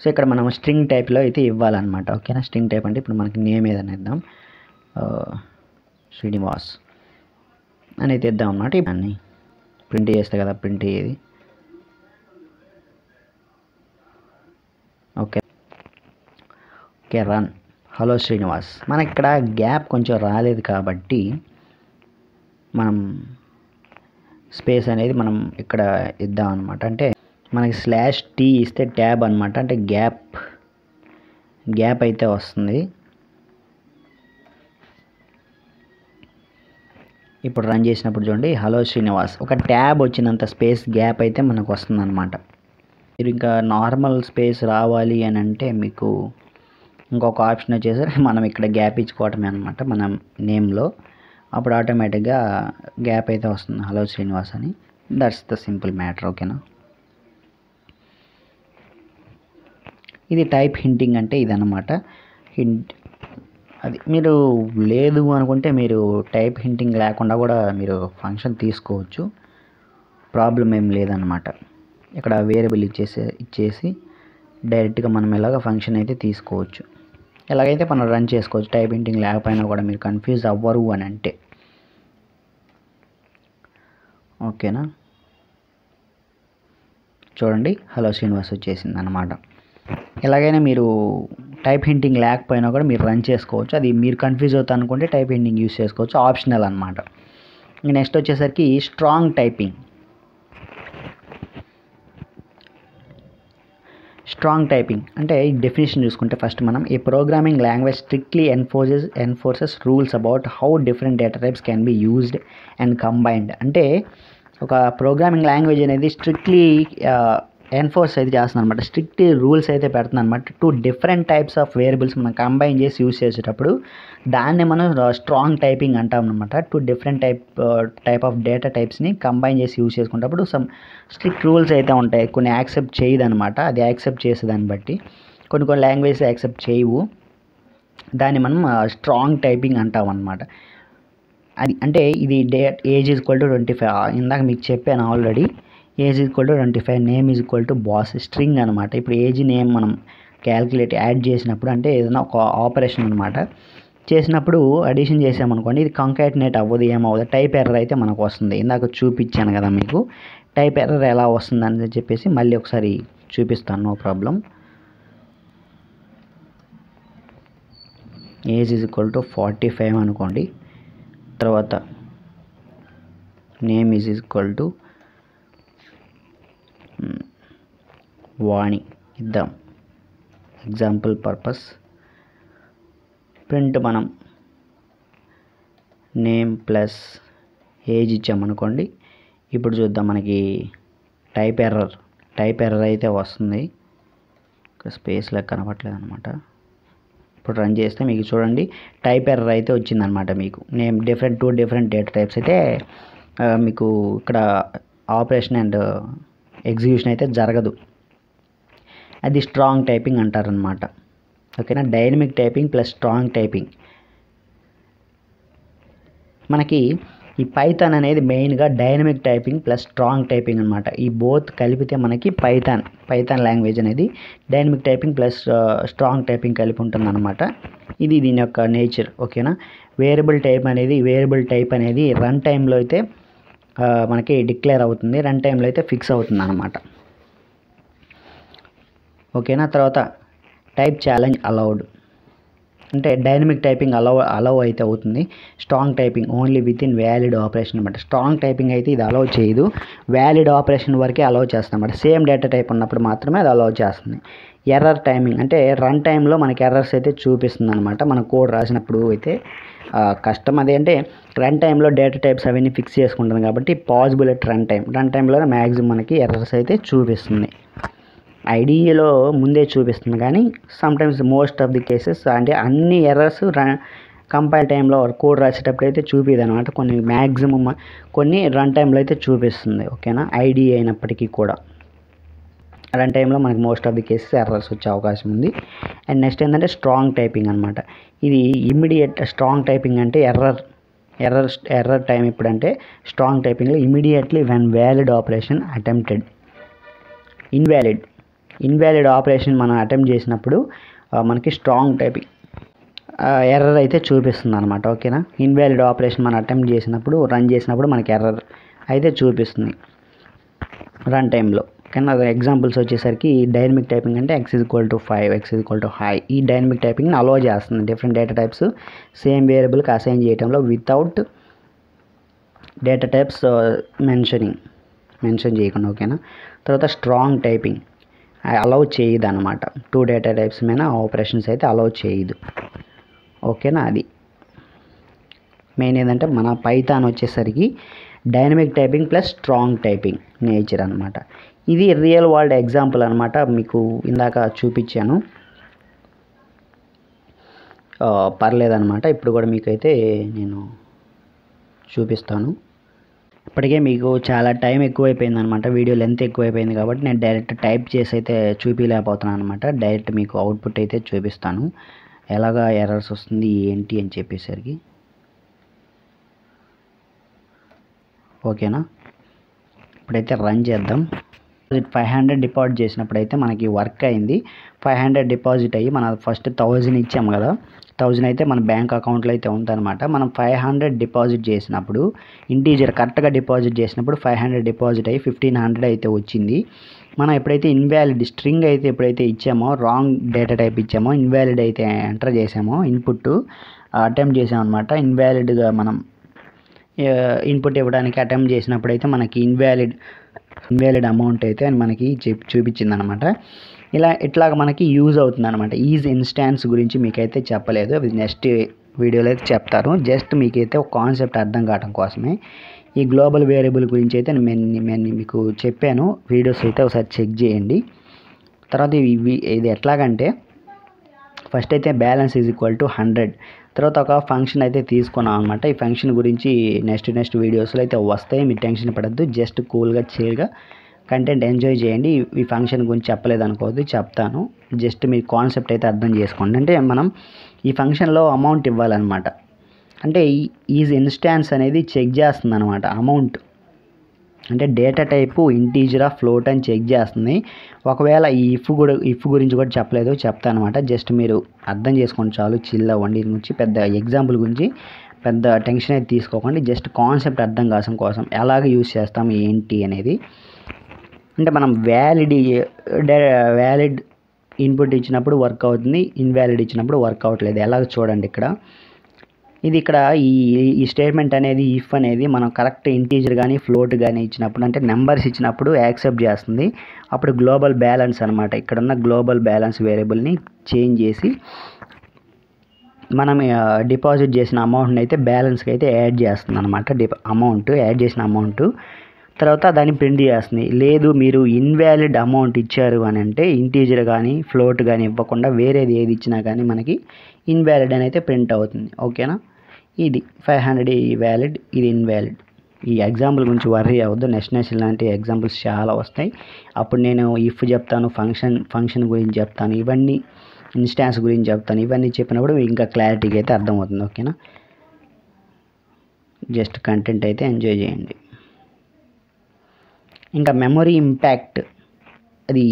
సో ఇక్కడ మనం స్ట్రింగ్ టైప్లో అయితే ఇవ్వాలన్నమాట. ఓకేనా. స్ట్రింగ్ టైప్ అంటే ఇప్పుడు మనకి నేమ్ ఏదైనా ఇద్దాం, శ్రీనివాస్ అని అయితే ఇద్దాం అన్నమాట. ఇవన్నీ ప్రింట్ చేస్తే కదా ప్రింట్ అయ్యేది. Okay okay run. Hello Srinivas. మనకి ఇక్కడ గ్యాప్ కొంచెం రాలేదు కాబట్టి మనం స్పేస్ అనేది మనం ఇక్కడ ఇద్దాం అనమాట. అంటే మనకి /t ఇస్తే ట్యాబ్ అనమాట, అంటే గ్యాప్ అయితే వస్తుంది. ఇప్పుడు రన్ చేసినప్పుడు చూడండి హలో శ్రీనివాస్ ఒక ట్యాబ్ వచ్చినంత స్పేస్ గ్యాప్ అయితే మనకు వస్తుంది అనమాట. మీరు ఇంకా నార్మల్ స్పేస్ రావాలి అని అంటే మీకు ఇంకొక ఆప్షన్ వచ్చేసరికి మనం ఇక్కడ గ్యాప్ ఇచ్చుకోవటమే అనమాట మనం నేమ్లో. అప్పుడు ఆటోమేటిక్గా గ్యాప్ అయితే వస్తుంది హలో శ్రీనివాస్ అని. That's the simple matter. ఓకేనా. ఇది టైప్ హింటింగ్ అంటే ఇదన్నమాట. హింట్ అది మీరు లేదు అనుకుంటే మీరు టైప్ హింటింగ్ లేకుండా కూడా మీరు ఫంక్షన్ తీసుకోవచ్చు, ప్రాబ్లం ఏం లేదన్నమాట. ఇక్కడ వేరియబుల్ ఇచ్చేసి డైరెక్ట్గా మనం ఇలాగ ఫంక్షన్ అయితే తీసుకోవచ్చు. ఎలాగైతే మనం రన్ చేసుకోవచ్చు. టైప్ హింటింగ్ లేకపోయినా కూడా మీరు కన్ఫ్యూజ్ అవ్వరు అని అంటే. ఓకేనా. చూడండి హలో శ్రీనివాస్ వచ్చేసింది అన్నమాట. ఎలాగైనా మీరు టైప్ హింటింగ్ లేకపోయినా కూడా మీరు రన్ చేసుకోవచ్చు. అది మీరు కన్ఫ్యూజ్ అవుతా అనుకుంటే టైప్ హింటింగ్ యూస్ చేసుకోవచ్చు, ఆప్షనల్ అనమాట. నెక్స్ట్ వచ్చేసరికి స్ట్రాంగ్ టైపింగ్. స్ట్రాంగ్ టైపింగ్ అంటే ఈ డెఫినేషన్ చూసుకుంటే ఫస్ట్ మనం a programming language strictly enforces rules about how different data types can be used and combined. అంటే ఒక ప్రోగ్రామింగ్ లాంగ్వేజ్ అనేది స్ట్రిక్ట్లీ ఎన్ఫోర్స్ అయితే చేస్తుంది అనమాట, స్ట్రిక్ట్ రూల్స్ అయితే పెడుతుంది అనమాట. 2 డిఫరెంట్ టైప్స్ ఆఫ్ వేరియబుల్స్ మనం కంబైన్ చేసి యూజ్ చేసేటప్పుడు దాన్ని మనం స్ట్రాంగ్ టైపింగ్ అంటాం అనమాట. 2 డిఫరెంట్ టైప్ ఆఫ్ డేటా టైప్స్ని కంబైన్ చేసి యూజ్ చేసుకున్నప్పుడు సమ్ స్ట్రిక్ట్ రూల్స్ అయితే ఉంటాయి. కొన్ని యాక్సెప్ట్ చేయదు అనమాట, అది యాక్సెప్ట్ చేసేదాన్ని బట్టి. కొన్ని లాంగ్వేజెస్ యాక్సెప్ట్ చేయవు, దాన్ని మనం స్ట్రాంగ్ టైపింగ్ అంటాం అనమాట. అది అంటే ఇది ఏజ్ ఈజ్ ఈక్వల్ టు 25. ఇందాక మీకు చెప్పాను already. Age is equal to 25, name is equal to boss, string అనమాట. ఇప్పుడు ఏజ్ నేమ్ మనం క్యాల్కులేట్ యాడ్ చేసినప్పుడు అంటే ఏదైనా ఒక ఆపరేషన్ అనమాట చేసినప్పుడు అడిషన్ చేసామనుకోండి, ఇది కంకాటినేట్ అవ్వదు, ఏమవ్వదు, టైప్ ఎర్రర్ అయితే మనకు వస్తుంది. ఇందాక చూపించాను కదా మీకు టైప్ ఎర్రర్ ఎలా వస్తుందని చెప్పేసి మళ్ళీ ఒకసారి చూపిస్తాను, no problem. Age is equal to 45 అనుకోండి. తర్వాత name is equal to Vani ఇద్దాం ఎగ్జాంపుల్ పర్పస్. ప్రింట్ మనం నేమ్ ప్లస్ ఏజ్ ఇచ్చామనుకోండి. ఇప్పుడు చూద్దాం మనకి టైప్ ఎర్రర్ అయితే వస్తుంది. ఇక్కడ స్పేస్ లెక్క కనపట్లేదు అనమాట. ఇప్పుడు రన్ చేస్తే మీకు చూడండి టైప్ ఎర్రర్ అయితే వచ్చిందనమాట. మీకు నేమ్ 2 డిఫరెంట్ డేటా టైప్స్ అయితే మీకు ఇక్కడ ఆపరేషన్ అండ్ ఎగ్జిక్యూషన్ అయితే జరగదు. అది స్ట్రాంగ్ టైపింగ్ అంటారనమాట. ఓకేనా. Dynamic typing plus strong typing. మనకి ఈ పైథాన్ అనేది మెయిన్గా dynamic typing plus strong typing అనమాట. ఈ బోత్ కలిపితే మనకి పైథాన్ లాంగ్వేజ్ అనేది dynamic typing plus strong typing కలిపి ఉంటుంది అనమాట. ఇది దీని యొక్క నేచర్. ఓకేనా. వేరియబుల్ టైప్ అనేది రన్ టైంలో అయితే మనకి డిక్లేర్ అవుతుంది, రన్ టైంలో అయితే ఫిక్స్ అవుతుంది అనమాట. ఓకేనా. తర్వాత టైప్ ఛాలెంజ్ అలౌడ్ అంటే డైనమిక్ టైపింగ్ అలౌ అయితే అవుతుంది. Strong typing only with in valid operation అనమాట. స్ట్రాంగ్ టైపింగ్ అయితే ఇది అలౌ చేయదు, వ్యాలిడ్ ఆపరేషన్ వరకే అలౌ చేస్తుంది అనమాట. సేమ్ డేటా టైప్ ఉన్నప్పుడు మాత్రమే అది అలౌ చేస్తుంది. ఎర్రర్ టైమింగ్ అంటే రన్ టైంలో మనకి ఎర్రర్స్ అయితే చూపిస్తుంది అనమాట. మన కోడ్ రాసినప్పుడు అయితే కష్టం. అదేంటే రన్ టైంలో డేటా టైప్స్ అవన్నీ ఫిక్స్ చేసుకుంటుంది కాబట్టి పాసిబుల్ ఎట్ రన్ టైంలో మ్యాక్సిమం మనకి ఎర్రర్స్ అయితే చూపిస్తుంది. ఐడిలో ముందే చూపిస్తుంది కానీ sometimes most of the cases అంటే అన్ని ఎర్రర్స్ కంపైల్ టైంలో కోడ్ రాసేటప్పుడు అయితే చూపిది అనమాట. కొన్ని మ్యాక్సిమం కొన్ని రన్ టైంలో అయితే చూపిస్తుంది. ఓకేనా, ఐడి అయినప్పటికీ కూడా రన్ టైంలో మనకి most of the cases errors వచ్చే అవకాశం ఉంది. అండ్ నెక్స్ట్ ఏంటంటే స్ట్రాంగ్ టైపింగ్ అనమాట. ఇది ఇమ్మీడియట్ స్ట్రాంగ్ టైపింగ్ అంటే ఎర్రర్ టైం ఎప్పుడంటే స్ట్రాంగ్ టైపింగ్లో immediately when valid operation attempted. Invalid operation మనం అటెంప్ట్ చేసినప్పుడు మనకి స్ట్రాంగ్ టైపింగ్ ఎర్రర్ అయితే చూపిస్తుంది అనమాట. ఓకేనా, ఇన్వాలిడ్ ఆపరేషన్ మనం అటెంప్ట్ చేసినప్పుడు రన్ చేసినప్పుడు మనకి ఎర్రర్ అయితే చూపిస్తుంది రన్ టైంలో. కానీ అది ఎగ్జాంపుల్స్ వచ్చేసరికి డైనమిక్ టైపింగ్ అంటే x=5 x=high. ఈ డైనమిక్ టైపింగ్ని అలో చేస్తుంది డిఫరెంట్ డేటా టైప్స్ సేమ్ వేరియబుల్కి అసైన్ చేయడంలో వితౌట్ డేటా టైప్స్ మెన్షన్ చేయకుండా. ఓకేనా, తర్వాత స్ట్రాంగ్ టైపింగ్ అలౌ చేయదు అనమాట. 2 డేటా టైప్స్ మీద ఆపరేషన్స్ అయితే అలౌ చేయదు. ఓకేనా, అది మెయిన్ ఏంటంటే మన పైథాన్ వచ్చేసరికి dynamic typing plus strong typing nature అనమాట. ఇది రియల్ వరల్డ్ ఎగ్జాంపుల్ అనమాట. మీకు ఇందాక చూపించాను, పర్లేదన్నమాట. ఇప్పుడు కూడా మీకైతే నేను చూపిస్తాను. ఇప్పటికే మీకు చాలా టైం ఎక్కువైపోయింది అనమాట, వీడియో లెంత్ ఎక్కువైపోయింది కాబట్టి నేను డైరెక్ట్ టైప్ చేసి అయితే చూపించలేకపోతున్నాను అనమాట. డైరెక్ట్ మీకు అవుట్పుట్ అయితే చూపిస్తాను, ఎలాగా ఎర్రర్స్ వస్తుంది ఏంటి అని చెప్పేసరికి. ఓకేనా, ఇప్పుడైతే రన్ చేద్దాం. 500 డిపాజిట్ చేసినప్పుడు అయితే మనకి వర్క్ అయింది. 500 డిపాజిట్ అయ్యి మన ఫస్ట్ 1000 ఇచ్చాము కదా, 1000 అయితే మన బ్యాంక్ అకౌంట్లో అయితే ఉందన్నమాట. మనం 500 డిపాజిట్ చేసినప్పుడు ఇంటీజర్ కరెక్ట్గా డిపాజిట్ చేసినప్పుడు 500 డిపాజిట్ అయ్యి 1500 అయితే వచ్చింది. మనం ఎప్పుడైతే ఇన్వాలిడ్ స్ట్రింగ్ అయితే ఎప్పుడైతే ఇచ్చామో, రాంగ్ డేటా టైప్ ఇచ్చామో, ఇన్వాలిడ్ అయితే ఎంటర్ చేసామో, ఇన్పుట్ అటెంప్ట్ చేసామన్నమాట. ఇన్వాలిడ్గా మనం ఇన్పుట్ ఇవ్వడానికి అటెంప్ట్ చేసినప్పుడు అయితే మనకి ఇన్వాలిడ్ అమౌంట్ అయితే అని మనకి చూపించింది అనమాట. ఇట్లాగ మనకి యూజ్ అవుతుంది అనమాట. ఈజ్ ఇన్స్టాన్స్ గురించి మీకైతే చెప్పలేదు, అది నెక్స్ట్ వీడియోలో అయితే చెప్తారు. జస్ట్ మీకైతే ఒక కాన్సెప్ట్ అర్థం కావడం కోసమే ఈ గ్లోబల్ వేరియబుల్ గురించి అయితే నేను మీకు చెప్పాను. వీడియోస్ అయితే ఒకసారి చెక్ చేయండి. తర్వాత ఇది ఎట్లాగంటే ఫస్ట్ అయితే బ్యాలెన్స్ =100. తర్వాత ఒక ఫంక్షన్ అయితే తీసుకున్నాం అనమాట. ఈ ఫంక్షన్ గురించి నెక్స్ట్ వీడియోస్లో అయితే వస్తాయి, మీరు టెన్షన్ పడద్దు. జస్ట్ కూల్గా చిల్గా కంటెంట్ ఎంజాయ్ చేయండి. ఈ ఫంక్షన్ గురించి చెప్పలేదు అనుకోవద్దు, చెప్తాను. జస్ట్ మీ కాన్సెప్ట్ అయితే అర్థం చేసుకోండి. అంటే మనం ఈ ఫంక్షన్లో అమౌంట్ ఇవ్వాలన్నమాట. అంటే ఈజ్ ఇన్స్టాన్స్ అనేది చెక్ చేస్తుంది అనమాట. అమౌంట్ అంటే డేటా టైపు ఇంటీజరా ఫ్లోట్ అని చెక్ చేస్తుంది. ఒకవేళ ఈ ఇఫ్ గురించి కూడా చెప్పలేదు, చెప్తాను అనమాట. జస్ట్ మీరు అర్థం చేసుకోండి చాలు, చిల్ అవ్వండి. దీని గురించి పెద్ద ఎగ్జాంపుల్ గురించి పెద్ద టెన్షన్ అయితే తీసుకోకండి. జస్ట్ కాన్సెప్ట్ అర్థం కావడం కోసం ఎలాగ యూజ్ చేస్తాం ఏంటి అనేది. అంటే మనం వ్యాలిడ్ ఇన్పుట్ ఇచ్చినప్పుడు వర్క్ అవుతుంది, ఇన్వాలిడ్ ఇచ్చినప్పుడు వర్క్ అవ్వట్లేదు. ఎలాగ చూడండి ఇక్కడ. ఇది ఇక్కడ ఈ స్టేట్మెంట్ అనేది ఇఫ్ అనేది మనం కరెక్ట్ ఇంటీజర్ కానీ ఫ్లోట్ కానీ ఇచ్చినప్పుడు, అంటే నెంబర్స్ ఇచ్చినప్పుడు యాక్సెప్ట్ చేస్తుంది. అప్పుడు గ్లోబల్ బ్యాలెన్స్ అనమాట. ఇక్కడ ఉన్న గ్లోబల్ బ్యాలెన్స్ వేరియబుల్ని చేంజ్ చేసి మనం డిపాజిట్ చేసిన అమౌంట్ని అయితే బ్యాలెన్స్కి అయితే యాడ్ చేస్తుంది అనమాట. యాడ్ చేసిన అమౌంట్ తర్వాత దాన్ని ప్రింట్ చేస్తుంది. లేదు మీరు ఇన్వాలిడ్ అమౌంట్ ఇచ్చారు అని అంటే ఇంటీజర్ కానీ ఫ్లోట్ కానీ ఇవ్వకుండా వేరేది ఏది ఇచ్చినా కానీ మనకి ఇన్వాలిడ్ అని అయితే ప్రింట్ అవుతుంది. ఓకేనా, ఇది 500 వ్యాలిడ్, ఇది ఇన్వాలిడ్. ఈ ఎగ్జాంపుల్ గురించి వర్రీ అవ్వద్దు, నెక్స్ట్ ఇలాంటి ఎగ్జాంపుల్స్ చాలా వస్తాయి. అప్పుడు నేను ఇఫ్ చెప్తాను, ఫంక్షన్ గురించి చెప్తాను, ఇవన్నీ ఇన్స్టాన్స్ గురించి చెప్తాను. ఇవన్నీ చెప్పినప్పుడు ఇంకా క్లారిటీగా అయితే అర్థమవుతుంది. ఓకేనా, జస్ట్ కంటెంట్ అయితే ఎంజాయ్ చేయండి. ఇంకా మెమొరీ ఇంపాక్ట్ ఇది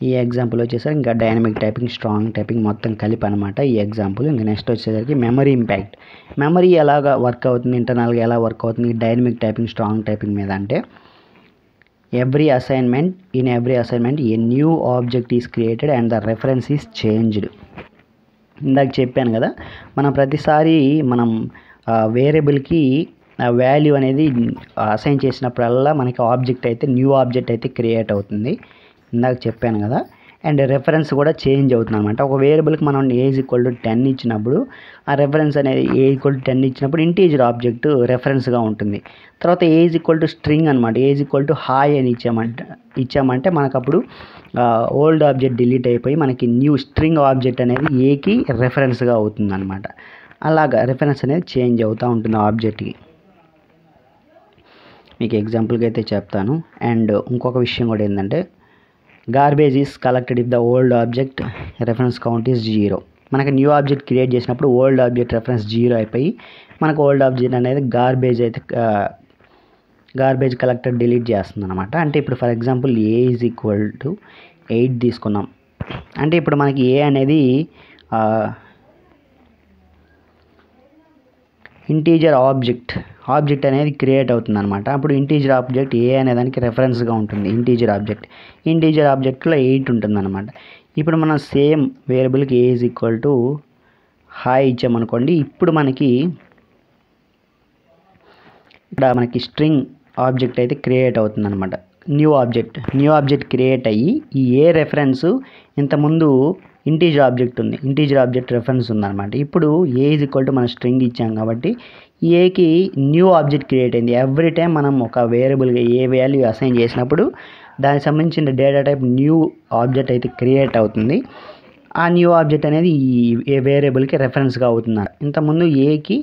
ఈ ఎగ్జాంపుల్ వచ్చేసరికి ఇంకా డైనమిక్ టైపింగ్ స్ట్రాంగ్ టైపింగ్ మొత్తం కలిపి అనమాట ఈ ఎగ్జాంపుల్. ఇంకా నెక్స్ట్ వచ్చేసరికి మెమరీ ఇంపాక్ట్. మెమరీ ఎలాగా వర్క్ అవుతుంది, ఇంటర్నల్గా ఎలా వర్క్ అవుతుంది డైనమిక్ టైపింగ్ స్ట్రాంగ్ టైపింగ్ మీద అంటే every assignment a new object is created and the reference is changed. ఇందాక చెప్పాను కదా, మనం ప్రతిసారి మనం వేరియబుల్కి వాల్యూ అనేది అసైన్ చేసినప్పుడల్లా మనకి న్యూ ఆబ్జెక్ట్ అయితే క్రియేట్ అవుతుంది. ఇందాక చెప్పాను కదా. అండ్ రెఫరెన్స్ కూడా చేంజ్ అవుతుంది అనమాట. ఒక వేరియబుల్కి మనం a=10 ఇచ్చినప్పుడు ఆ రెఫరెన్స్ అనేది a=10 ఇచ్చినప్పుడు ఇంటీజర్ ఆబ్జెక్ట్ రెఫరెన్స్గా ఉంటుంది. తర్వాత a=స్ట్రింగ్ అనమాట. a=హాయ్ అని ఇచ్చామంటే మనకు అప్పుడు ఓల్డ్ ఆబ్జెక్ట్ డిలీట్ అయిపోయి మనకి న్యూ స్ట్రింగ్ ఆబ్జెక్ట్ అనేది ఏకి రెఫరెన్స్గా అవుతుంది అనమాట. అలాగా రెఫరెన్స్ అనేది చేంజ్ అవుతూ ఉంటుంది ఆబ్జెక్ట్కి. మీకు ఎగ్జాంపుల్గా అయితే చెప్తాను. అండ్ ఇంకొక విషయం కూడా ఏంటంటే garbage is collected if the old object reference count is 0. మనకి న్యూ ఆబ్జెక్ట్ క్రియేట్ చేసినప్పుడు ఓల్డ్ ఆబ్జెక్ట్ రెఫరెన్స్ 0 అయిపోయి మనకు ఓల్డ్ ఆబ్జెక్ట్ అనేది గార్బేజ్ కలెక్టర్ డిలీట్ చేస్తుంది అనమాట. అంటే ఇప్పుడు ఫర్ ఎగ్జాంపుల్ a=8 తీసుకున్నాం అంటే ఇప్పుడు మనకి ఏ అనేది ఇంటీజర్ ఆబ్జెక్ట్ అనేది క్రియేట్ అవుతుంది అనమాట. అప్పుడు ఇంటీజర్ ఆబ్జెక్ట్ ఏ అనే దానికి రెఫరెన్స్గా ఉంటుంది. ఇంటీజర్ ఆబ్జెక్ట్లో 8 ఉంటుంది అనమాట. ఇప్పుడు మనం సేమ్ వేరియబుల్కి a=హాయ్ ఇచ్చామనుకోండి. ఇప్పుడు మనకి ఇక్కడ మనకి స్ట్రింగ్ ఆబ్జెక్ట్ అయితే క్రియేట్ అవుతుంది అనమాట. న్యూ ఆబ్జెక్ట్ క్రియేట్ అయ్యి ఈ ఏ రెఫరెన్స్ ఇంతకుముందు ఇంటీజర్ ఆబ్జెక్ట్ రెఫరెన్స్ ఉందన్నమాట. ఇప్పుడు a మన స్ట్రింగ్ ఇచ్చాం కాబట్టి ఏకి న్యూ ఆబ్జెక్ట్ క్రియేట్ అయింది. ఎవ్రీ టైం మనం ఒక వేరియబుల్గా ఏ వాల్యూ అసైన్ చేసినప్పుడు దానికి సంబంధించిన డేటా టైప్ న్యూ ఆబ్జెక్ట్ అయితే క్రియేట్ అవుతుంది. ఆ న్యూ ఆబ్జెక్ట్ అనేది ఈ వేరియబుల్కి రెఫరెన్స్గా అవుతుంది. ఇంతకుముందు ఏకి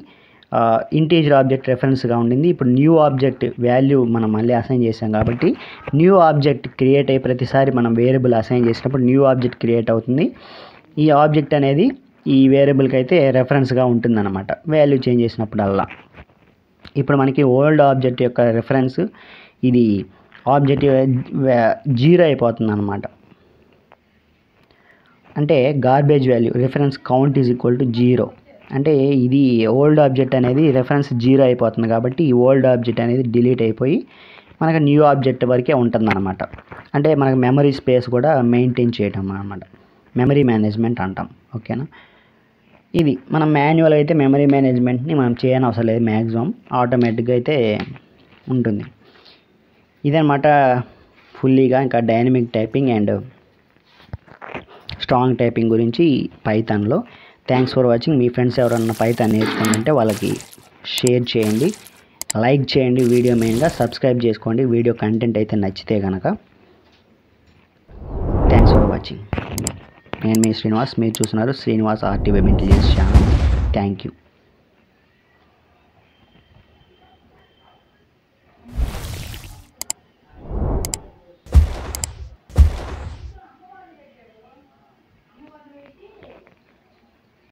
ఇంటీజర్ ఆబ్జెక్ట్ రెఫరెన్స్గా ఉండింది. ఇప్పుడు న్యూ ఆబ్జెక్ట్ వాల్యూ మనం మళ్ళీ అసైన్ చేసాం కాబట్టి న్యూ ఆబ్జెక్ట్ క్రియేట్ అయ్యి ప్రతిసారి మనం వేరియబుల్ అసైన్ చేసినప్పుడు న్యూ ఆబ్జెక్ట్ క్రియేట్ అవుతుంది. ఈ ఆబ్జెక్ట్ అనేది ఈ వేరియబుల్కి అయితే రెఫరెన్స్గా ఉంటుందన్నమాట వాల్యూ చేంజ్ చేసినప్పుడల్లా. ఇప్పుడు మనకి ఓల్డ్ ఆబ్జెక్ట్ యొక్క రెఫరెన్స్ ఇది ఆబ్జెక్ట్ 0 అయిపోతుంది అనమాట. అంటే garbage value reference count is equal to 0. అంటే ఇది ఓల్డ్ ఆబ్జెక్ట్ అనేది రెఫరెన్స్ 0 అయిపోతుంది కాబట్టి ఈ ఓల్డ్ ఆబ్జెక్ట్ అనేది డిలీట్ అయిపోయి మనకు న్యూ ఆబ్జెక్ట్ వరకే ఉంటుందన్నమాట. అంటే మనకు మెమరీ స్పేస్ కూడా మెయింటైన్ చేయటం అనమాట. మెమరీ మేనేజ్మెంట్ అంటాం. ఓకేనా. ఇది మనం మాన్యువల్ అయితే మెమరీ మేనేజ్మెంట్ని మనం చేయని అవసరం లేదు. మ్యాక్సిమం ఆటోమేటిక్గా అయితే ఉంటుంది. ఇదనమాట ఫుల్లీగా ఇంకా dynamic typing and strong typing గురించి పైథాన్లో. Thanks for watching. మీ ఫ్రెండ్స్ ఎవరన్నా పైథాన్ నేర్చుకుంటుంటే వాళ్ళకి షేర్ చేయండి, లైక్ చేయండి. వీడియో మెయిన్గా సబ్స్క్రైబ్ చేసుకోండి వీడియో కంటెంట్ అయితే నచ్చితే కనుక. Thanks for watching. నేను మీ శ్రీనివాస్. మీరు చూస్తున్నారు Srinivas RT web intelligence channel. Thank you.